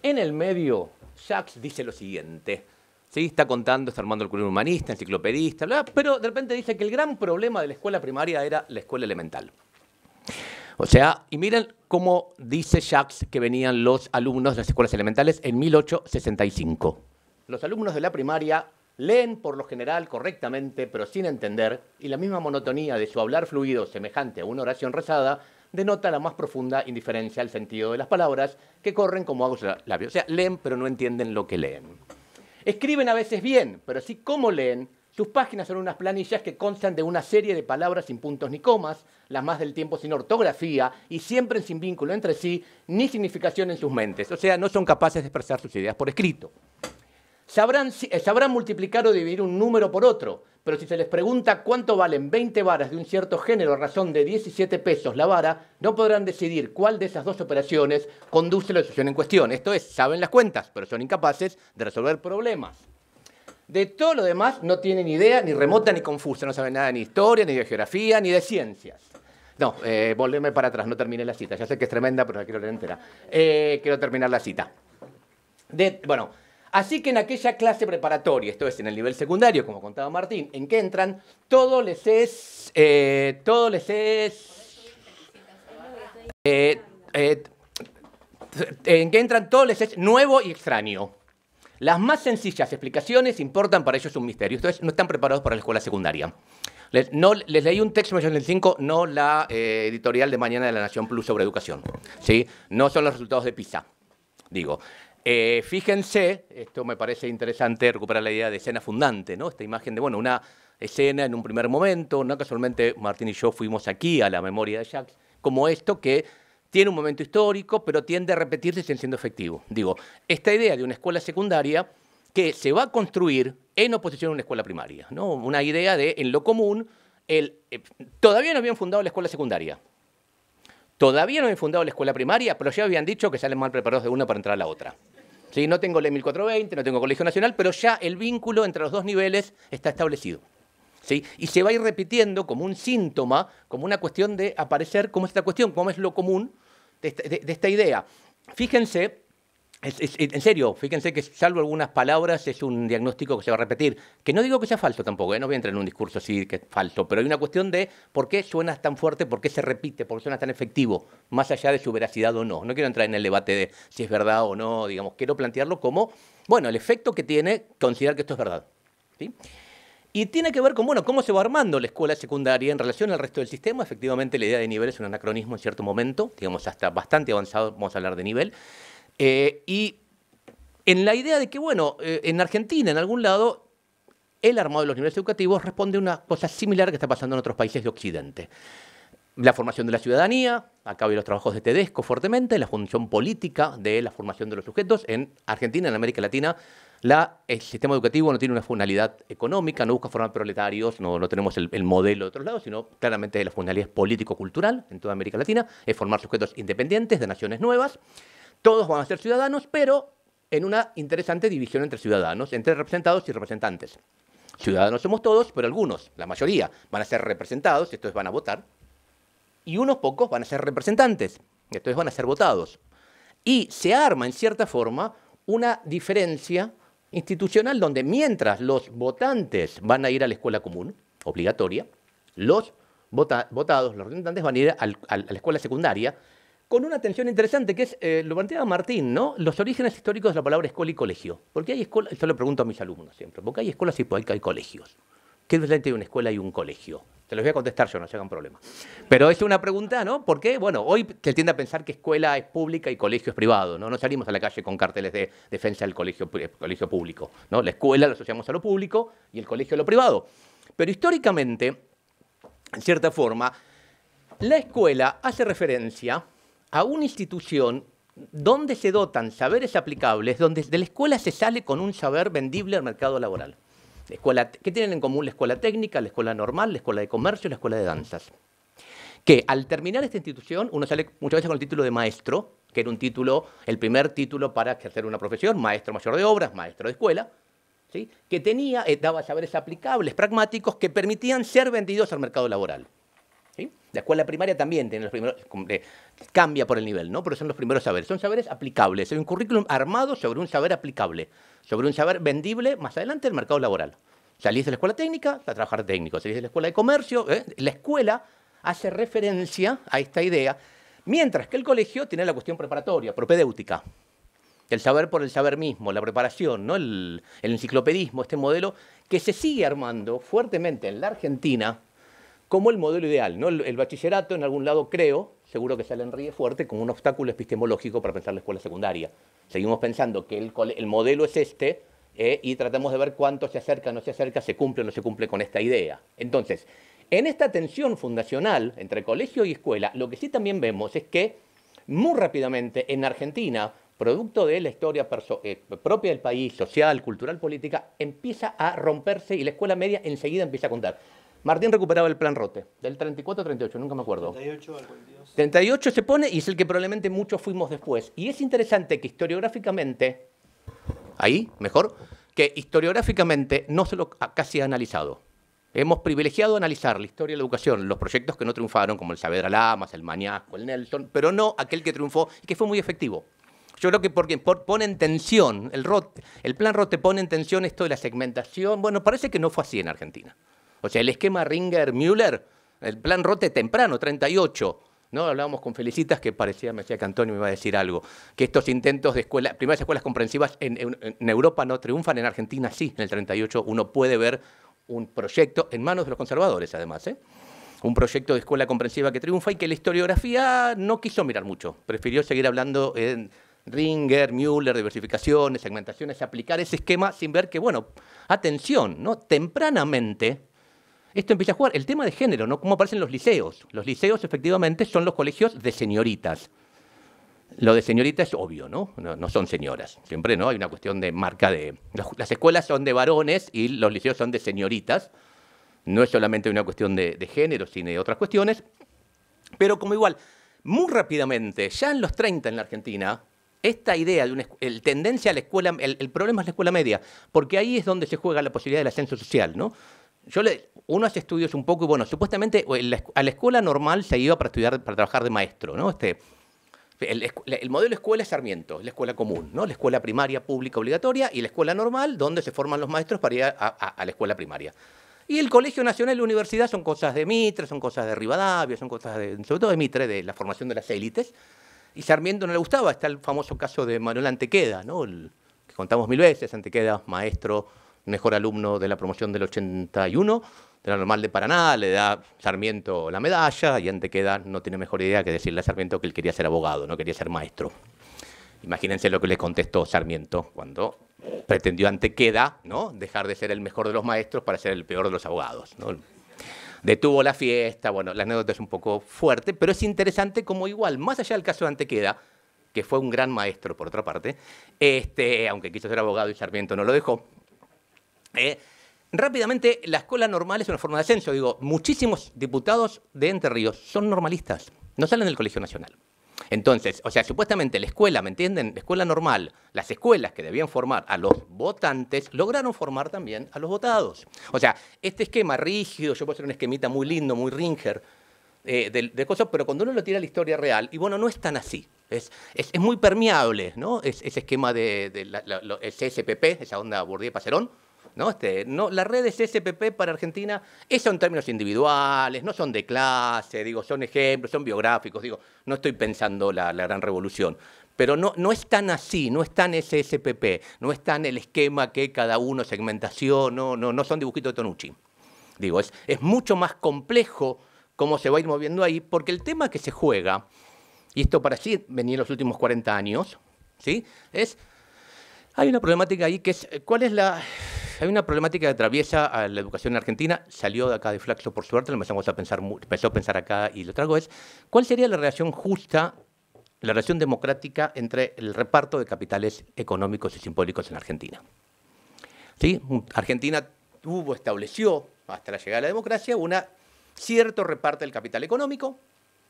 en el medio, Jacques dice lo siguiente. ¿Sí? Está contando, está armando el currículum humanista, enciclopedista, bla, pero de repente dice que el gran problema de la escuela primaria era la escuela elemental. O sea, y miren cómo dice Jacques que venían los alumnos de las escuelas elementales en 1865. Los alumnos de la primaria leen por lo general correctamente, pero sin entender, y la misma monotonía de su hablar fluido semejante a una oración rezada denota la más profunda indiferencia al sentido de las palabras que corren como agua sobre los labios. O sea, leen pero no entienden lo que leen. Escriben a veces bien, pero así como leen, sus páginas son unas planillas que constan de una serie de palabras sin puntos ni comas, las más del tiempo sin ortografía y siempre sin vínculo entre sí, ni significación en sus mentes. O sea, no son capaces de expresar sus ideas por escrito. Sabrán multiplicar o dividir un número por otro, pero si se les pregunta cuánto valen 20 varas de un cierto género a razón de 17 pesos la vara, no podrán decidir cuál de esas dos operaciones conduce a la solución en cuestión. Esto es, saben las cuentas, pero son incapaces de resolver problemas. De todo lo demás no tienen idea, ni remota ni confusa, no saben nada ni de historia, ni de geografía, ni de ciencias. No, volverme para atrás, no terminé la cita. Ya sé que es tremenda, pero la quiero leer entera. Quiero terminar la cita. Bueno, así que en aquella clase preparatoria, esto es en el nivel secundario, como contaba Martín, en que entran, todo les es nuevo y extraño. Las más sencillas explicaciones importan para ellos un misterio. Entonces, no están preparados para la escuela secundaria. Les leí un texto en 1985, no la editorial de mañana de La Nación Plus sobre educación. ¿Sí? No son los resultados de PISA. Digo, fíjense, esto me parece interesante, recuperar la idea de escena fundante, ¿no? Esta imagen de, bueno, una escena en un primer momento, no casualmente Martín y yo fuimos aquí a la memoria de Jacques, como esto que tiene un momento histórico, pero tiende a repetirse sin siendo efectivo. Digo, esta idea de una escuela secundaria que se va a construir en oposición a una escuela primaria, ¿no? Una idea de, en lo común, todavía no habían fundado la escuela secundaria, todavía no habían fundado la escuela primaria, pero ya habían dicho que salen mal preparados de una para entrar a la otra. ¿Sí? No tengo ley 1420, no tengo colegio nacional, pero ya el vínculo entre los dos niveles está establecido. ¿Sí? Y se va a ir repitiendo como un síntoma, como una cuestión de aparecer, como esta cuestión, como es lo común de esta idea. Fíjense, en serio, fíjense que salvo algunas palabras es un diagnóstico que se va a repetir, que no digo que sea falso tampoco, no voy a entrar en un discurso así que es falso, pero hay una cuestión de por qué suena tan fuerte, por qué se repite, por qué suena tan efectivo, más allá de su veracidad o no. No quiero entrar en el debate de si es verdad o no, digamos, quiero plantearlo como, bueno, el efecto que tiene considerar que esto es verdad. ¿Sí? Y tiene que ver con, bueno, cómo se va armando la escuela secundaria en relación al resto del sistema. Efectivamente, la idea de nivel es un anacronismo en cierto momento, digamos, hasta bastante avanzado, vamos a hablar de nivel. Y en la idea de que, bueno, en Argentina, en algún lado, el armado de los niveles educativos responde a una cosa similar que está pasando en otros países de Occidente. La formación de la ciudadanía, acá hay los trabajos de Tedesco fuertemente, la función política de la formación de los sujetos. En Argentina, en América Latina, el sistema educativo no tiene una funcionalidad económica, no busca formar proletarios, no tenemos el modelo de otros lados, sino claramente la funcionalidad es político-cultural en toda América Latina, es formar sujetos independientes de naciones nuevas. Todos van a ser ciudadanos, pero en una interesante división entre ciudadanos, entre representados y representantes. Ciudadanos somos todos, pero algunos, la mayoría, van a ser representados, esto es, van a votar, y unos pocos van a ser representantes, esto es, van a ser votados. Y se arma, en cierta forma, una diferencia institucional donde mientras los votantes van a ir a la escuela común, obligatoria, los votados, los representantes van a ir a la escuela secundaria, con una tensión interesante que es, lo planteaba Martín, ¿no? Los orígenes históricos de la palabra escuela y colegio. ¿Por qué hay escuelas? Esto lo pregunto a mis alumnos siempre. ¿Por qué hay escuelas y por qué hay colegios? ¿Qué es diferente de una escuela y un colegio? Se los voy a contestar yo, no se hagan problema. Pero es una pregunta, ¿no? ¿Por qué? Bueno, hoy se tiende a pensar que escuela es pública y colegio es privado, ¿no? No salimos a la calle con carteles de defensa del colegio público, ¿no? La escuela la asociamos a lo público y el colegio a lo privado. Pero históricamente, en cierta forma, la escuela hace referencia a una institución donde se dotan saberes aplicables, donde de la escuela se sale con un saber vendible al mercado laboral. ¿Qué tienen en común la escuela técnica, la escuela normal, la escuela de comercio y la escuela de danzas? Que al terminar esta institución, uno sale muchas veces con el título de maestro, que era un título, el primer título para ejercer una profesión, maestro mayor de obras, maestro de escuela, ¿sí? Que daba saberes aplicables, pragmáticos, que permitían ser vendidos al mercado laboral. ¿Sí? La escuela primaria también tiene los primeros, cambia por el nivel, ¿no? Pero son los primeros saberes. Son saberes aplicables. Hay un currículum armado sobre un saber aplicable, sobre un saber vendible más adelante del mercado laboral. Salís de la escuela técnica, a trabajar técnico. Salís de la escuela de comercio. La escuela hace referencia a esta idea, mientras que el colegio tiene la cuestión preparatoria, propedéutica. El saber por el saber mismo, la preparación, ¿no? El enciclopedismo, este modelo que se sigue armando fuertemente en la Argentina como el modelo ideal, ¿no? El bachillerato, en algún lado, creo, seguro que Salen ríe fuerte, como un obstáculo epistemológico para pensar la escuela secundaria. Seguimos pensando que el modelo es este y tratamos de ver cuánto se acerca, no se acerca, se cumple o no se cumple con esta idea. Entonces, en esta tensión fundacional entre colegio y escuela, lo que sí también vemos es que muy rápidamente en Argentina, producto de la historia propia del país, social, cultural, política, empieza a romperse y la escuela media enseguida empieza a contar. Martín recuperaba el plan Rote, del 34 a 38, nunca me acuerdo. 38 al 42. 38 se pone y es el que probablemente muchos fuimos después. Y es interesante que historiográficamente, ahí, mejor, que historiográficamente no se lo casi ha analizado. Hemos privilegiado analizar la historia de la educación, los proyectos que no triunfaron, como el Saavedra Lamas, el Mañasco, el Nelson, pero no aquel que triunfó y que fue muy efectivo. Yo creo que porque pone en tensión, el plan Rote pone en tensión esto de la segmentación. Bueno, parece que no fue así en Argentina. O sea, el esquema Ringer-Müller, el plan Rote temprano, 38, ¿no? Hablábamos con Felicitas que me decía que Antonio me iba a decir algo, que estos intentos de primeras escuelas comprensivas en Europa no triunfan, en Argentina sí, en el 38 uno puede ver un proyecto en manos de los conservadores, además, un proyecto de escuela comprensiva que triunfa y que la historiografía no quiso mirar mucho, prefirió seguir hablando en Ringer, Müller, diversificaciones, segmentaciones, aplicar ese esquema sin ver que, bueno, atención, ¿no? Tempranamente esto empieza a jugar el tema de género, ¿no? Cómo aparecen los liceos. Los liceos, efectivamente, son los colegios de señoritas. Lo de señorita es obvio, ¿no? No son señoras. Siempre, ¿no? Hay una cuestión de marca de... Las escuelas son de varones y los liceos son de señoritas. No es solamente una cuestión de género, sino de otras cuestiones. Pero como igual, muy rápidamente, ya en los 30 en la Argentina, esta idea de una tendencia a la escuela, el problema es la escuela media, porque ahí es donde se juega la posibilidad del ascenso social, ¿no? Uno hace estudios un poco y bueno, supuestamente a la escuela normal se iba para estudiar, para trabajar de maestro, ¿no? El modelo escuela es Sarmiento, la escuela común, ¿no? La escuela primaria pública obligatoria y la escuela normal, donde se forman los maestros para ir a la escuela primaria. Y el Colegio Nacional y la Universidad son cosas de Mitre, son cosas de Rivadavia, son cosas sobre todo de Mitre, de la formación de las élites. Y Sarmiento no le gustaba. Está el famoso caso de Manuel Antequera, ¿no? Que contamos 1000 veces. Antequera, maestro, mejor alumno de la promoción del 81, de la normal de Paraná, le da Sarmiento la medalla y Antequera no tiene mejor idea que decirle a Sarmiento que él quería ser abogado, no quería ser maestro. Imagínense lo que le contestó Sarmiento cuando pretendió Antequera, ¿no? Dejar de ser el mejor de los maestros para ser el peor de los abogados, ¿no? Detuvo la fiesta, bueno, la anécdota es un poco fuerte, pero es interesante como igual, más allá del caso de Antequera, que fue un gran maestro por otra parte, aunque quiso ser abogado y Sarmiento no lo dejó, rápidamente la escuela normal es una forma de ascenso. Digo, muchísimos diputados de Entre Ríos son normalistas, no salen del Colegio Nacional. Entonces, o sea, supuestamente la escuela, ¿me entienden? La escuela normal, las escuelas que debían formar a los votantes, lograron formar también a los votados. O sea, este esquema rígido, yo puedo hacer un esquemita muy lindo, muy Ringer, de cosas, pero cuando uno lo tira a la historia real, y bueno, no es tan así. Es muy permeable, ¿no? Ese esquema el CSPP, esa onda Bourdieu-Passerón, ¿no? La red de CSPP para Argentina, son en términos individuales, no son de clase, digo, son ejemplos, son biográficos, digo, no estoy pensando la gran revolución. Pero no es tan así, no es tan SSPP, no es tan el esquema que cada uno, segmentación, no son dibujitos de Tonucci. Digo, es mucho más complejo cómo se va a ir moviendo ahí, porque el tema que se juega, y esto para sí venía en los últimos 40 años, ¿sí? Hay una problemática ahí que es, hay una problemática que atraviesa a la educación en Argentina, salió de acá de Flaxo por suerte, lo empezamos a pensar, empezó a pensar acá y lo traigo ¿cuál sería la relación justa, la relación democrática entre el reparto de capitales económicos y simbólicos en Argentina? ¿Sí? Argentina estableció, hasta la llegada de la democracia, un cierto reparto del capital económico,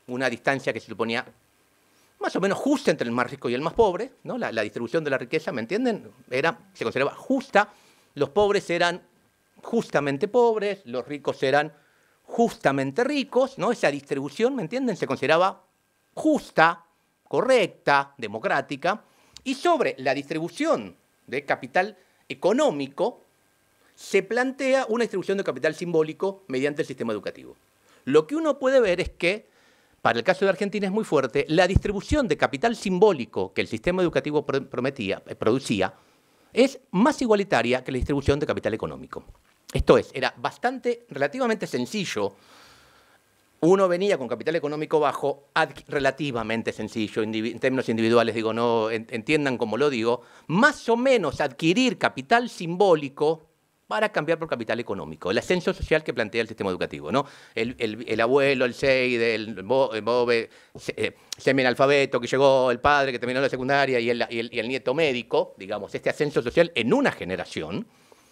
una distancia que se suponía más o menos justa entre el más rico y el más pobre, ¿no? La distribución de la riqueza, ¿me entienden? Se consideraba justa. Los pobres eran justamente pobres, los ricos eran justamente ricos, ¿no? Esa distribución, ¿me entienden? Se consideraba justa, correcta, democrática. Y sobre la distribución de capital económico se plantea una distribución de capital simbólico mediante el sistema educativo. Lo que uno puede ver es que, para el caso de Argentina es muy fuerte, la distribución de capital simbólico que el sistema educativo producía es más igualitaria que la distribución de capital económico. Esto es, era relativamente sencillo. Uno venía con capital económico bajo, relativamente sencillo, en términos individuales, digo, no entiendan como lo digo, más o menos adquirir capital simbólico para cambiar por capital económico, el ascenso social que plantea el sistema educativo, ¿no? El abuelo, el Seide, el Bobe, semianalfabeto que llegó, el padre que terminó la secundaria y el nieto médico, digamos, este ascenso social en una generación,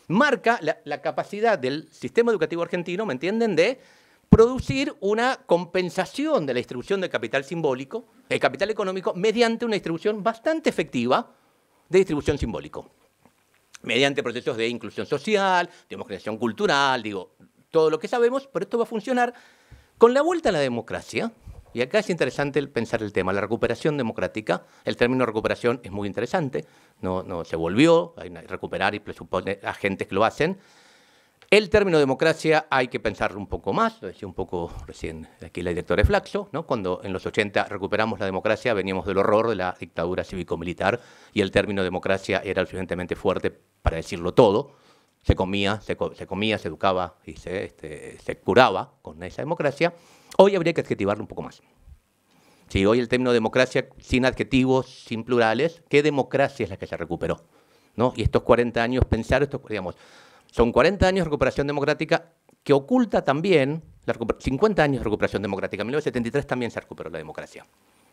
marca la capacidad del sistema educativo argentino, ¿me entienden?, de producir una compensación de la distribución de capital simbólico, el capital económico, mediante una distribución bastante efectiva de distribución simbólico, mediante procesos de inclusión social, democratización cultural, digo, todo lo que sabemos, pero esto va a funcionar con la vuelta a la democracia. Y acá es interesante pensar el tema, la recuperación democrática. El término recuperación es muy interesante, no se volvió, hay que recuperar y presupone agentes que lo hacen. El término democracia hay que pensarlo un poco más, lo decía un poco recién aquí la directora de Flaxo, ¿no? Cuando en los 80 recuperamos la democracia, veníamos del horror de la dictadura cívico-militar y el término democracia era lo suficientemente fuerte para decirlo todo. Se comía, se educaba y se curaba con esa democracia. Hoy habría que adjetivarlo un poco más. Sí, hoy el término democracia sin adjetivos, sin plurales, ¿qué democracia es la que se recuperó? ¿No? Y estos 40 años, pensar esto, digamos, son 40 años de recuperación democrática que oculta también 50 años de recuperación democrática. En 1973 también se recuperó la democracia.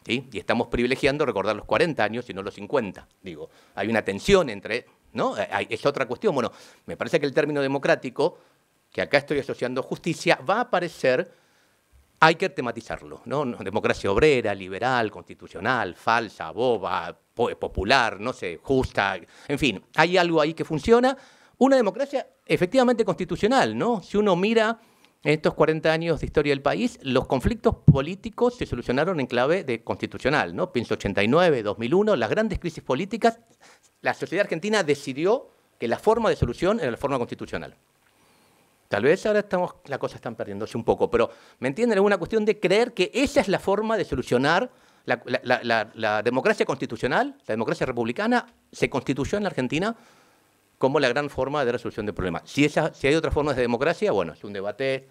¿sí? Y estamos privilegiando recordar los 40 años y no los 50. Digo, hay una tensión entre, ¿no? Es otra cuestión. Bueno, me parece que el término democrático, que acá estoy asociando justicia, va a aparecer, hay que tematizarlo, ¿no? Democracia obrera, liberal, constitucional, falsa, boba, popular, no sé, justa, en fin, hay algo ahí que funciona. Una democracia efectivamente constitucional, ¿no? Si uno mira en estos 40 años de historia del país, los conflictos políticos se solucionaron en clave de constitucional, ¿no? Pienso 89, 2001, las grandes crisis políticas, la sociedad argentina decidió que la forma de solución era la forma constitucional. Tal vez ahora la cosa está perdiéndose un poco, pero ¿me entienden? Es una cuestión de creer que esa es la forma de solucionar la democracia constitucional, la democracia republicana, se constituyó en la Argentina como la gran forma de resolución de problemas. Si hay otras formas de democracia, bueno, es un debate.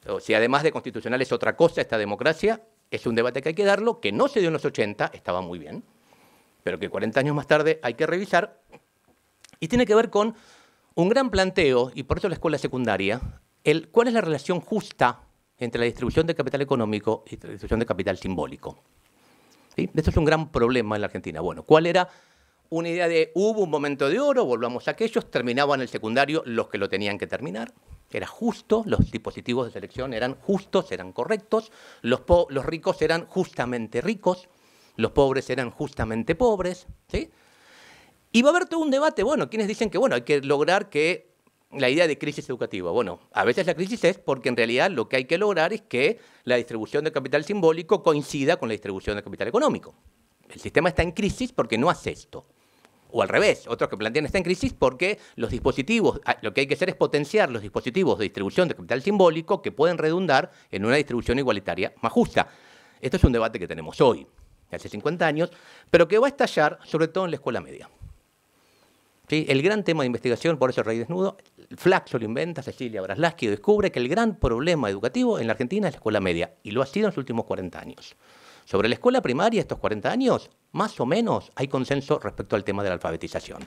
O si además de constitucional es otra cosa esta democracia, es un debate que hay que darlo, que no se dio en los 80, estaba muy bien, pero que 40 años más tarde hay que revisar, y tiene que ver con un gran planteo, y por eso la escuela secundaria, ¿cuál es la relación justa entre la distribución de capital económico y la distribución de capital simbólico? ¿Sí? Esto es un gran problema en la Argentina. Bueno, ¿cuál era una idea de hubo un momento de oro, volvamos a aquellos, terminaban el secundario los que lo tenían que terminar? Era justo, los dispositivos de selección eran justos, eran correctos, los ricos eran justamente ricos, los pobres eran justamente pobres, ¿sí? Y va a haber todo un debate, bueno, quienes dicen que, bueno, hay que lograr que la idea de crisis educativa, bueno, a veces la crisis es porque en realidad lo que hay que lograr es que la distribución de capital simbólico coincida con la distribución de capital económico. El sistema está en crisis porque no hace esto. O al revés, otros que plantean está en crisis porque los dispositivos, lo que hay que hacer es potenciar los dispositivos de distribución de capital simbólico que pueden redundar en una distribución igualitaria más justa. Esto es un debate que tenemos hoy, hace 50 años, pero que va a estallar sobre todo en la escuela media. ¿Sí? El gran tema de investigación, por eso el Rey Desnudo, Flaxo lo inventa, Cecilia Braslavsky descubre que el gran problema educativo en la Argentina es la escuela media, y lo ha sido en los últimos 40 años. Sobre la escuela primaria, estos 40 años, más o menos hay consenso respecto al tema de la alfabetización.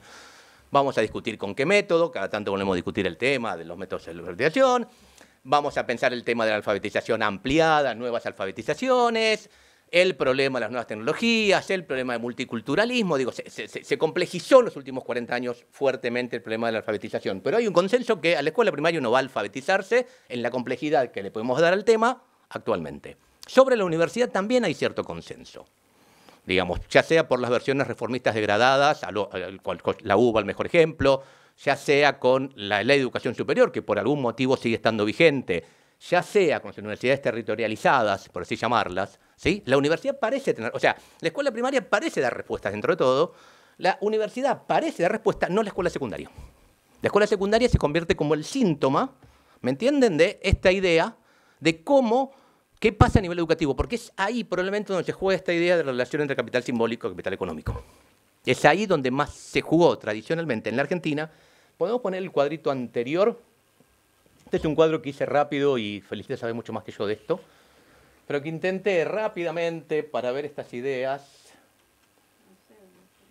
Vamos a discutir con qué método, cada tanto volvemos a discutir el tema de los métodos de la alfabetización, vamos a pensar el tema de la alfabetización ampliada, nuevas alfabetizaciones, el problema de las nuevas tecnologías, el problema del multiculturalismo. Digo, se complejizó en los últimos 40 años fuertemente el problema de la alfabetización, pero hay un consenso que a la escuela primaria uno va a alfabetizarse en la complejidad que le podemos dar al tema actualmente. Sobre la universidad también hay cierto consenso, digamos, ya sea por las versiones reformistas degradadas, la UBA el mejor ejemplo, ya sea con la ley de educación superior, que por algún motivo sigue estando vigente, ya sea con las universidades territorializadas, por así llamarlas, ¿sí? La universidad parece tener, o sea, la escuela primaria parece dar respuestas dentro de todo, la universidad parece dar respuesta, no la escuela secundaria. La escuela secundaria se convierte como el síntoma, ¿me entienden?, de esta idea de qué pasa a nivel educativo, porque es ahí probablemente donde se juega esta idea de la relación entre capital simbólico y capital económico. Es ahí donde más se jugó tradicionalmente en la Argentina. Podemos poner el cuadrito anterior. Este es un cuadro que hice rápido y Felicita sabe mucho más que yo de esto, pero que intenté rápidamente para ver estas ideas.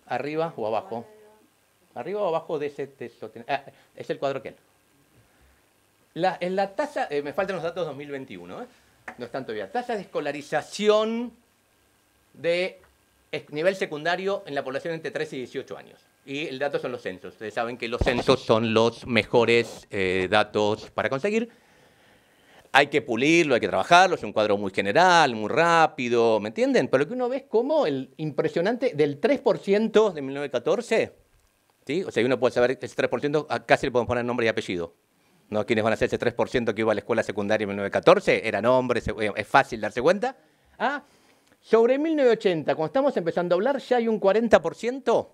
¿Arriba o abajo? Arriba o abajo de ese texto. Es el cuadro aquel. En la tasa, me faltan los datos 2021, no están todavía. Tasa de escolarización de nivel secundario en la población entre 13 y 18 años. Y el dato son los censos. Ustedes saben que los censos son los mejores datos para conseguir. Hay que pulirlo, hay que trabajarlo, es un cuadro muy general, muy rápido, ¿me entienden? Pero lo que uno ve es como el impresionante del 3% de 1914, ¿sí? O sea, uno puede saber que ese 3%, casi le podemos poner nombre y apellido. ¿No? ¿Quiénes van a ser ese 3% que iba a la escuela secundaria en 1914? Eran hombres, es fácil darse cuenta. Sobre 1980, cuando estamos empezando a hablar, ya hay un 40%,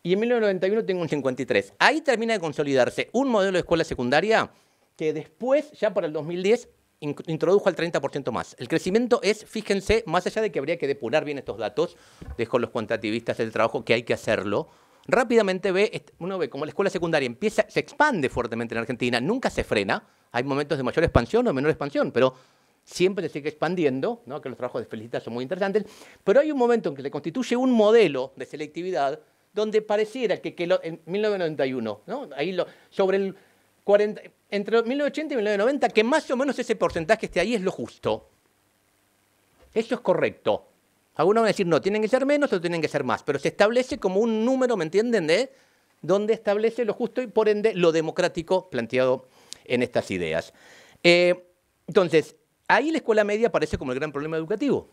y en 1991 tengo un 53%. Ahí termina de consolidarse un modelo de escuela secundaria que después, ya para el 2010, introdujo al 30% más. El crecimiento es, fíjense, más allá de que habría que depurar bien estos datos, dejo los cuantitativistas el trabajo que hay que hacerlo, rápidamente uno ve como la escuela secundaria se expande fuertemente en Argentina, nunca se frena, hay momentos de mayor expansión o menor expansión, pero siempre se sigue expandiendo, ¿no? Que los trabajos de Felicita son muy interesantes, pero hay un momento en que se constituye un modelo de selectividad donde pareciera que en 1991, ¿no? Ahí sobre el 40, entre 1980 y 1990, que más o menos ese porcentaje esté ahí es lo justo. Eso es correcto. Algunos van a decir, no, tienen que ser menos o tienen que ser más, pero se establece como un número, ¿me entienden?, de donde establece lo justo y por ende lo democrático planteado en estas ideas. Entonces, ahí la escuela media aparece como el gran problema educativo.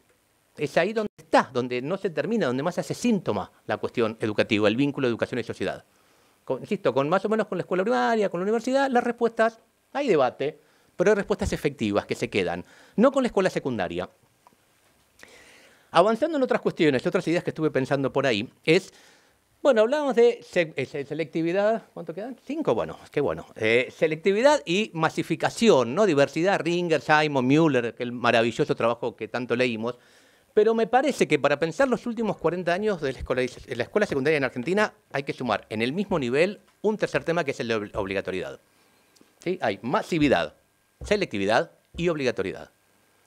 Es ahí donde está, donde no se termina, donde más hace síntoma la cuestión educativa, el vínculo de educación y sociedad. Insisto, más o menos con la escuela primaria, con la universidad, las respuestas, hay debate, pero hay respuestas efectivas que se quedan. No con la escuela secundaria. Avanzando en otras cuestiones, otras ideas que estuve pensando por ahí, bueno, hablábamos de selectividad, ¿cuánto quedan? 5, bueno, qué bueno. Selectividad y masificación, ¿no? Diversidad, Ringer, Simon, Müller, aquel maravilloso trabajo que tanto leímos. Pero me parece que para pensar los últimos 40 años de la escuela secundaria en Argentina hay que sumar en el mismo nivel un tercer tema que es el de obligatoriedad. ¿Sí? Hay masividad, selectividad y obligatoriedad.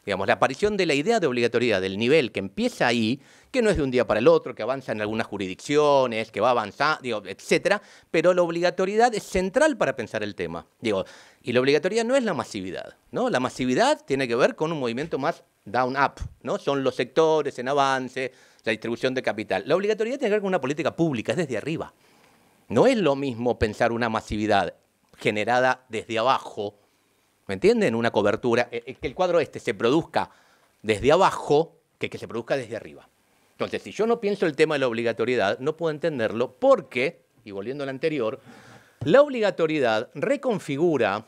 Digamos, la aparición de la idea de obligatoriedad del nivel que empieza ahí, que no es de un día para el otro, que avanza en algunas jurisdicciones, que va avanzando, etcétera, pero la obligatoriedad es central para pensar el tema. Y la obligatoriedad no es la masividad, ¿no? La masividad tiene que ver con un movimiento más down-up, ¿no? Son los sectores en avance, la distribución de capital. La obligatoriedad tiene que ver con una política pública, es desde arriba. No es lo mismo pensar una masividad generada desde abajo, ¿me entienden? Una cobertura, que el cuadro se produzca desde abajo que se produzca desde arriba. Entonces, si yo no pienso el tema de la obligatoriedad, no puedo entenderlo porque, y volviendo al anterior, la obligatoriedad reconfigura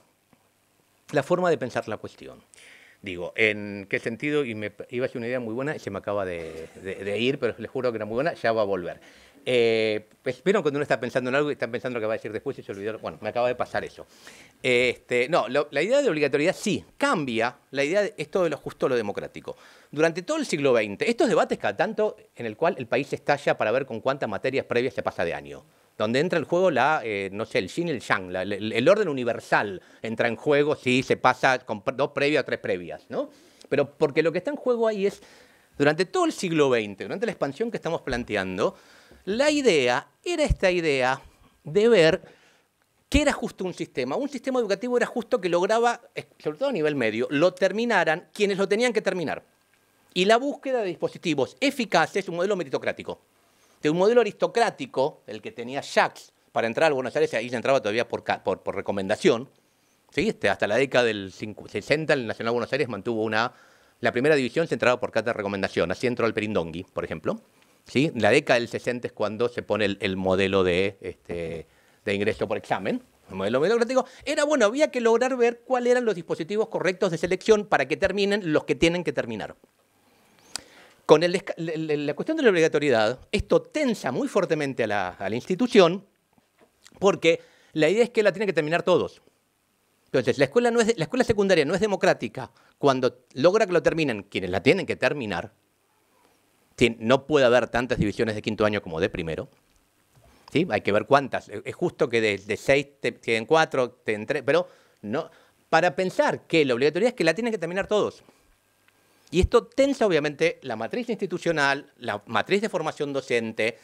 la forma de pensar la cuestión. Digo, ¿en qué sentido? Y me iba a ser una idea muy buena y se me acaba de ir, pero les juro que era muy buena, ya va a volver. Vieron cuando uno está pensando en algo y está pensando lo que va a decir después y se olvidó. Bueno, me acaba de pasar eso. La idea de obligatoriedad sí cambia la idea de esto de lo justo, lo democrático. Durante todo el siglo XX, estos debates cada tanto en el cual el país estalla para ver con cuántas materias previas se pasa de año. Donde entra en juego el yin y el yang, el orden universal entra en juego si se pasa con 2 previas o 3 previas, ¿no? Pero porque lo que está en juego ahí es, durante todo el siglo XX, durante la expansión que estamos planteando, la idea era esta idea de ver qué era justo un sistema. Un sistema educativo era justo que lograba, sobre todo a nivel medio, lo terminaran quienes lo tenían que terminar. Y la búsqueda de dispositivos eficaces, un modelo meritocrático. De un modelo aristocrático, el que tenía Jacques para entrar a Buenos Aires, ahí se entraba todavía por recomendación. ¿Sí? Hasta la década del 60, el Nacional de Buenos Aires mantuvo la primera división se entraba por carta de recomendación. Así entró el Perindongui, por ejemplo. ¿Sí? La década del 60 es cuando se pone el modelo de ingreso por examen. El modelo meritocrático era, bueno, había que lograr ver cuáles eran los dispositivos correctos de selección para que terminen los que tienen que terminar. Con la cuestión de la obligatoriedad, esto tensa muy fuertemente a la institución porque la idea es que la tienen que terminar todos. Entonces, la escuela secundaria no es democrática cuando logra que lo terminen quienes la tienen que terminar. No puede haber tantas divisiones de quinto año como de primero. ¿Sí? Hay que ver cuántas. Es justo que de 6 tienen 4, tienen 3, pero no. Para pensar que la obligatoriedad es que la tienen que terminar todos. Y esto tensa, obviamente, la matriz institucional, la matriz de formación docente,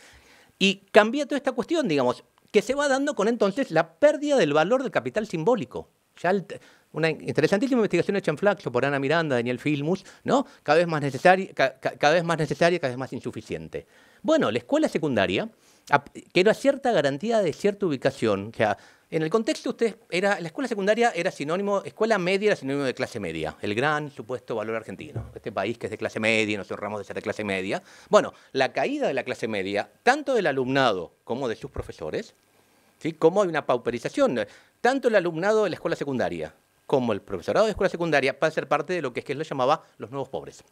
y cambia toda esta cuestión, digamos, que se va dando con entonces la pérdida del valor del capital simbólico. Ya una interesantísima investigación hecha en Flaxo por Ana Miranda, Daniel Filmus, ¿no? Cada vez más necesaria, cada vez más insuficiente. Bueno, la escuela secundaria, que era cierta garantía de cierta ubicación, o sea, en el contexto la escuela secundaria era sinónimo, escuela media era sinónimo de clase media, el gran supuesto valor argentino. Este país que es de clase media, nos honramos de ser de clase media. Bueno, la caída de la clase media, tanto del alumnado como de sus profesores, ¿sí? Como hay una pauperización, tanto el alumnado de la escuela secundaria como el profesorado de escuela secundaria para ser parte de lo que él lo llamaba los nuevos pobres.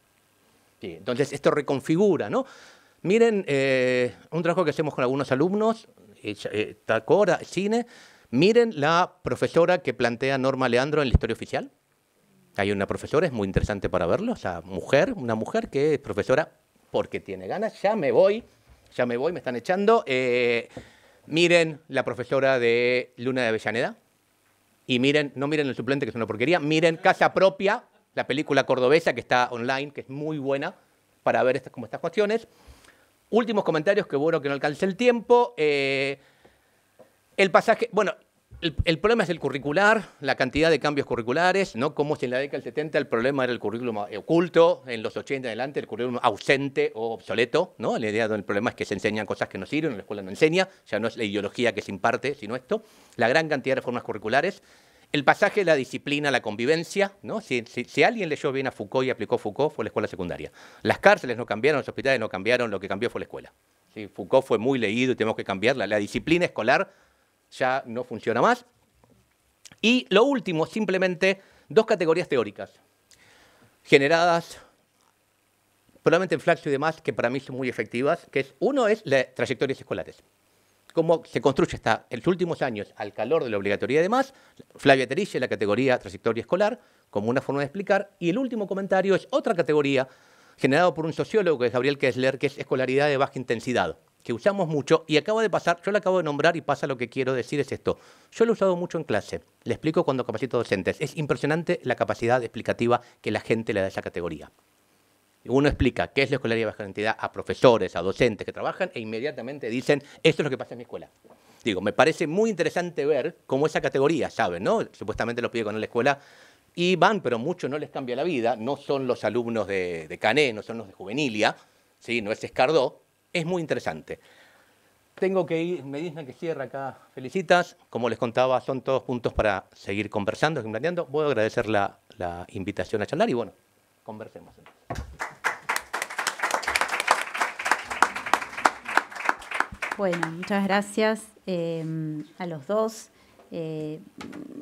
¿Sí? Entonces, esto reconfigura, ¿no? Miren, un trabajo que hacemos con algunos alumnos, Tacora, Cine. Miren la profesora que plantea Norma Leandro en la historia oficial. Hay una profesora, es muy interesante para verlo, o sea, una mujer que es profesora porque tiene ganas. Ya me voy, me están echando. Miren la profesora de Luna de Avellaneda. Y miren, no miren el suplente, que es una porquería. Miren Casa Propia, la película cordobesa que está online, que es muy buena para ver estas cuestiones. Últimos comentarios, que bueno que no alcance el tiempo. El pasaje, bueno, el problema es el curricular, la cantidad de cambios curriculares, ¿no? Como si en la década del 70 el problema era el currículum oculto, en los 80 en adelante el currículum ausente o obsoleto, ¿no? La idea del problema es que se enseñan cosas que no sirven, la escuela no enseña, ya no es la ideología que se imparte, sino esto. La gran cantidad de reformas curriculares. El pasaje de la disciplina a la convivencia, ¿no? Si alguien leyó bien a Foucault y aplicó Foucault, fue la escuela secundaria. Las cárceles no cambiaron, los hospitales no cambiaron, lo que cambió fue la escuela. ¿Sí? Foucault fue muy leído y tenemos que cambiarla. La disciplina escolar ya no funciona más. Y lo último, simplemente dos categorías teóricas, generadas probablemente en Flaxo y demás, que para mí son muy efectivas, que es, uno es las trayectorias escolares. Cómo se construye hasta en los últimos años al calor de la obligatoriedad y demás. Flavia Teriche, la categoría trayectoria escolar, como una forma de explicar. Y el último comentario es otra categoría generado por un sociólogo, que es Gabriel Kessler, que es escolaridad de baja intensidad, que usamos mucho y acaba de pasar, yo la acabo de nombrar y pasa lo que quiero decir es esto. Yo lo he usado mucho en clase, le explico cuando capacito docentes. Es impresionante la capacidad explicativa que la gente le da a esa categoría. Uno explica qué es la escolaridad de baja intensidad a profesores, a docentes que trabajan e inmediatamente dicen, esto es lo que pasa en mi escuela. Digo, me parece muy interesante ver cómo esa categoría, ¿saben? ¿No? Supuestamente los pide con la escuela y van, pero mucho no les cambia la vida, no son los alumnos de Cané, no son los de Juvenilia, ¿sí? No es Escardó, es muy interesante. Tengo que ir, me dicen que cierra acá, felicitas, como les contaba, son todos puntos para seguir conversando, planteando. Voy a agradecer la invitación a charlar y bueno, conversemos. Bueno, muchas gracias a los dos.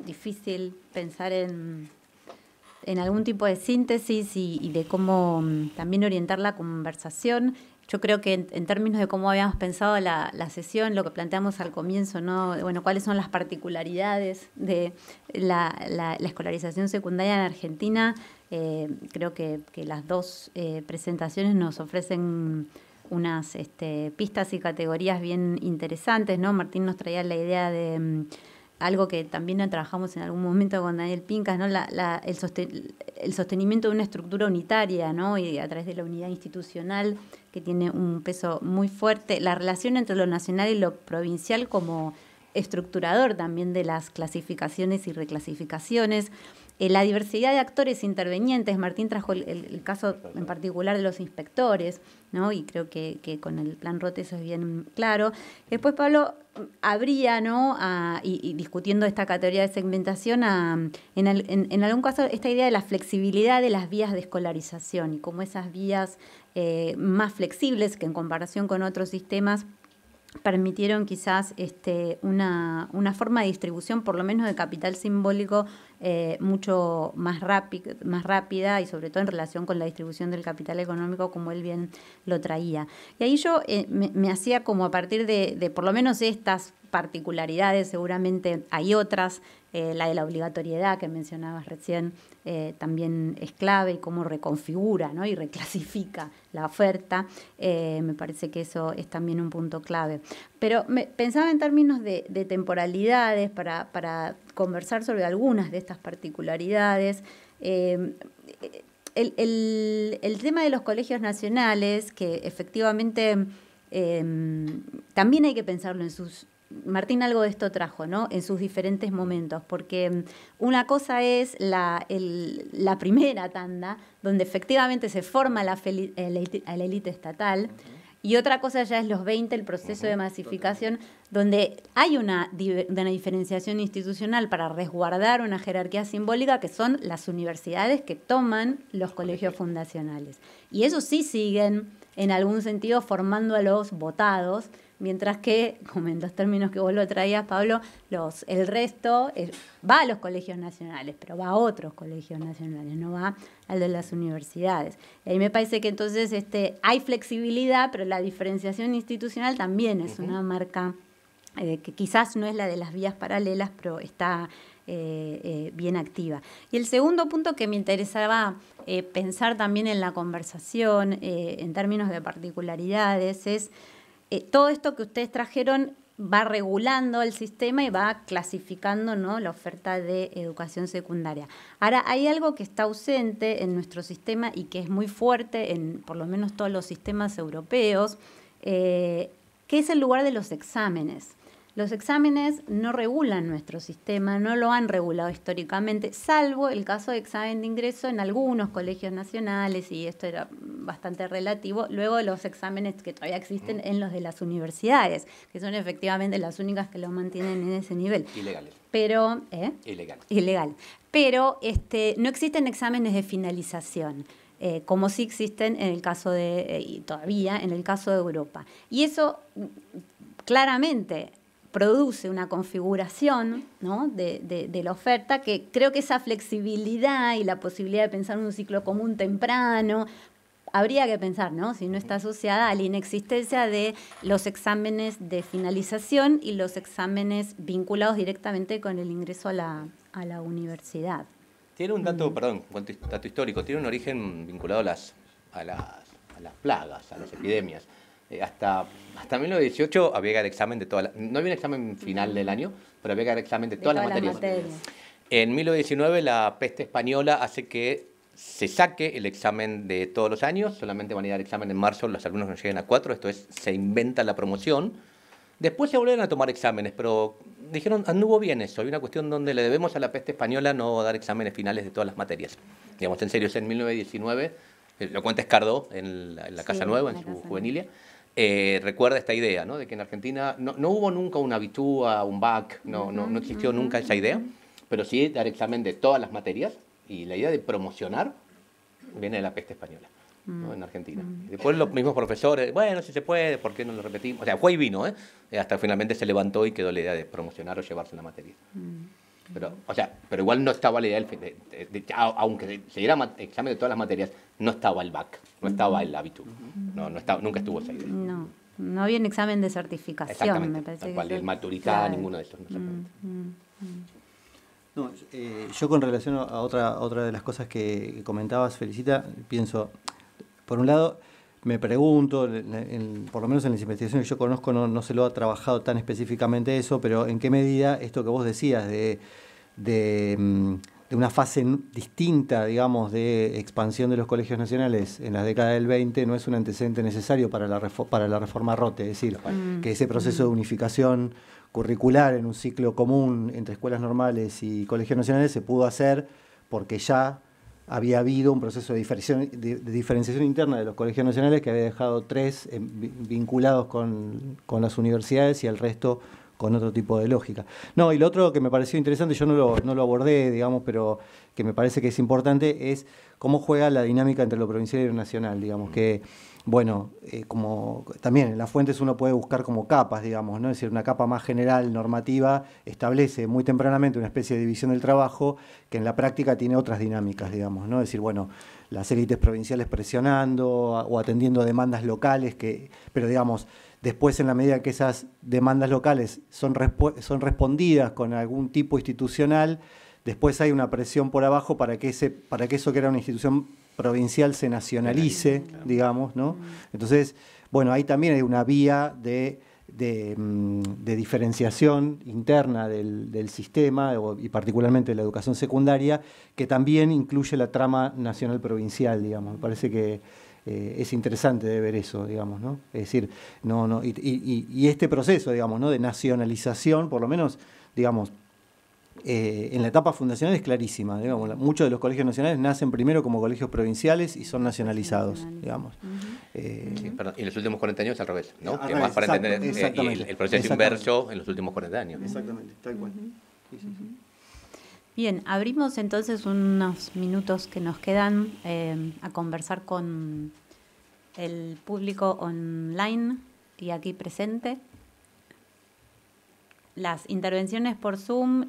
Difícil pensar en algún tipo de síntesis y de cómo también orientar la conversación. Yo creo que en términos de cómo habíamos pensado la sesión, lo que planteamos al comienzo, ¿no? Bueno, cuáles son las particularidades de la escolarización secundaria en Argentina, creo que las dos presentaciones nos ofrecen unas pistas y categorías bien interesantes, ¿no? Martín nos traía la idea de algo que también trabajamos en algún momento con Daniel Pincas, ¿no? El sostenimiento de una estructura unitaria, ¿no? Y a través de la unidad institucional, que tiene un peso muy fuerte, la relación entre lo nacional y lo provincial como estructurador también de las clasificaciones y reclasificaciones. La diversidad de actores intervenientes, Martín trajo el caso en particular de los inspectores, ¿no? Y creo que con el plan ROTE eso es bien claro. Después Pablo habría, ¿no? Y discutiendo esta categoría de segmentación, en algún caso esta idea de la flexibilidad de las vías de escolarización y cómo esas vías más flexibles que en comparación con otros sistemas permitieron quizás una forma de distribución, por lo menos de capital simbólico, mucho más rápida y sobre todo en relación con la distribución del capital económico, como él bien lo traía. Y ahí yo me hacía como a partir de por lo menos estas particularidades, seguramente hay otras, la de la obligatoriedad que mencionabas recién también es clave y cómo reconfigura, ¿no? Y reclasifica la oferta. Me parece que eso es también un punto clave. Pero pensaba en términos de temporalidades para conversar sobre algunas de estas particularidades. El tema de los colegios nacionales, que efectivamente también hay que pensarlo en sus... Martín algo de esto trajo, ¿no? En sus diferentes momentos, porque una cosa es la primera tanda, donde efectivamente se forma la élite estatal, y otra cosa ya es los 20, el proceso de masificación, donde hay una diferenciación institucional para resguardar una jerarquía simbólica, que son las universidades que toman los colegios fundacionales. Y eso sí siguen, en algún sentido, formando a los votados, mientras que, como en los términos que vos lo traías, Pablo, el resto va a los colegios nacionales, pero va a otros colegios nacionales, no va al de las universidades. Y ahí me parece que entonces hay flexibilidad, pero la diferenciación institucional también es una marca que quizás no es la de las vías paralelas, pero está bien activa. Y el segundo punto que me interesaba pensar también en la conversación, en términos de particularidades, es todo esto que ustedes trajeron va regulando el sistema y va clasificando, ¿no? La oferta de educación secundaria. Ahora, hay algo que está ausente en nuestro sistema y que es muy fuerte en por lo menos todos los sistemas europeos, que es el lugar de los exámenes. Los exámenes no regulan nuestro sistema, no lo han regulado históricamente, salvo el caso de examen de ingreso en algunos colegios nacionales, y esto era bastante relativo. Luego los exámenes que todavía existen en los de las universidades, que son efectivamente las únicas que lo mantienen en ese nivel. Ilegales. Pero, Ilegal. Pero no existen exámenes de finalización. Como sí existen en el caso y todavía en el caso de Europa. Y eso claramente produce una configuración, ¿no?, de la oferta, que creo que esa flexibilidad y la posibilidad de pensar en un ciclo común temprano, habría que pensar, ¿no?, si no está asociada a la inexistencia de los exámenes de finalización y los exámenes vinculados directamente con el ingreso a la universidad. Tiene un dato, perdón, un dato histórico, tiene un origen vinculado a las plagas, a las epidemias. Hasta 1918 había que dar examen de todas las... No había un examen final del año, pero había que dar examen de todas las materias. En 1919 la peste española hace que se saque el examen de todos los años, solamente van a dar examen en marzo, los alumnos no lleguen a 4, esto es, se inventa la promoción. Después se volvieron a tomar exámenes, pero dijeron, anduvo bien eso. Hay una cuestión donde le debemos a la peste española no dar exámenes finales de todas las materias. Digamos, en serio, es en 1919, lo cuenta Escardó en la Casa Nueva, en su juvenilia. Recuerda esta idea, ¿no?, de que en Argentina no hubo nunca una habitúa, un BAC, no existió nunca esa idea, pero sí dar examen de todas las materias, y la idea de promocionar viene de la peste española, ¿no?, en Argentina. Y después los mismos profesores, bueno, si se puede, ¿por qué no lo repetimos? O sea, fue y vino, hasta finalmente se levantó y quedó la idea de promocionar o llevarse la materia. Pero igual no estaba la idea, aunque se diera examen de todas las materias, no estaba el BAC, no estaba el hábito, nunca estuvo esa idea. No había un examen de certificación, me parece. Tal cual, el maturità, ninguno de esos. No, yo con relación a otra de las cosas que comentabas, Felicita, pienso, por un lado, me pregunto, por lo menos en las investigaciones que yo conozco no se lo ha trabajado tan específicamente eso, pero en qué medida esto que vos decías de una fase distinta, digamos, de expansión de los colegios nacionales en la década del 20 no es un antecedente necesario para la reforma Rote, es decir, que ese proceso de unificación curricular en un ciclo común entre escuelas normales y colegios nacionales se pudo hacer porque ya había habido un proceso de diferenciación interna de los colegios nacionales que había dejado 3 vinculados con las universidades y el resto con otro tipo de lógica. No, y lo otro que me pareció interesante, yo no lo abordé, digamos, pero que me parece que es importante, es cómo juega la dinámica entre lo provincial y lo nacional, digamos, que, bueno, como también en las fuentes uno puede buscar como capas, digamos, ¿no? Es decir, una capa más general, normativa, establece muy tempranamente una especie de división del trabajo que en la práctica tiene otras dinámicas, digamos, ¿no? Es decir, bueno, las élites provinciales presionando o atendiendo demandas locales, pero digamos, después, en la medida que esas demandas locales son respondidas con algún tipo institucional, después hay una presión por abajo para que eso que era una institución provincial se nacionalice, digamos, ¿no? Entonces, bueno, ahí también hay una vía de diferenciación interna del sistema y particularmente de la educación secundaria, que también incluye la trama nacional provincial, digamos. Me parece que es interesante de ver eso, digamos, ¿no? Es decir, y este proceso, digamos, ¿no?, de nacionalización, por lo menos, digamos, en la etapa fundacional es clarísima, digamos, muchos de los colegios nacionales nacen primero como colegios provinciales y son nacionalizados, digamos. Sí, perdón, y en los últimos 40 años al revés, ¿no? Que más para entender el proceso inverso en los últimos 40 años. Exactamente, tal cual. Sí. Bien, abrimos entonces unos minutos que nos quedan a conversar con el público online y aquí presente. Las intervenciones por Zoom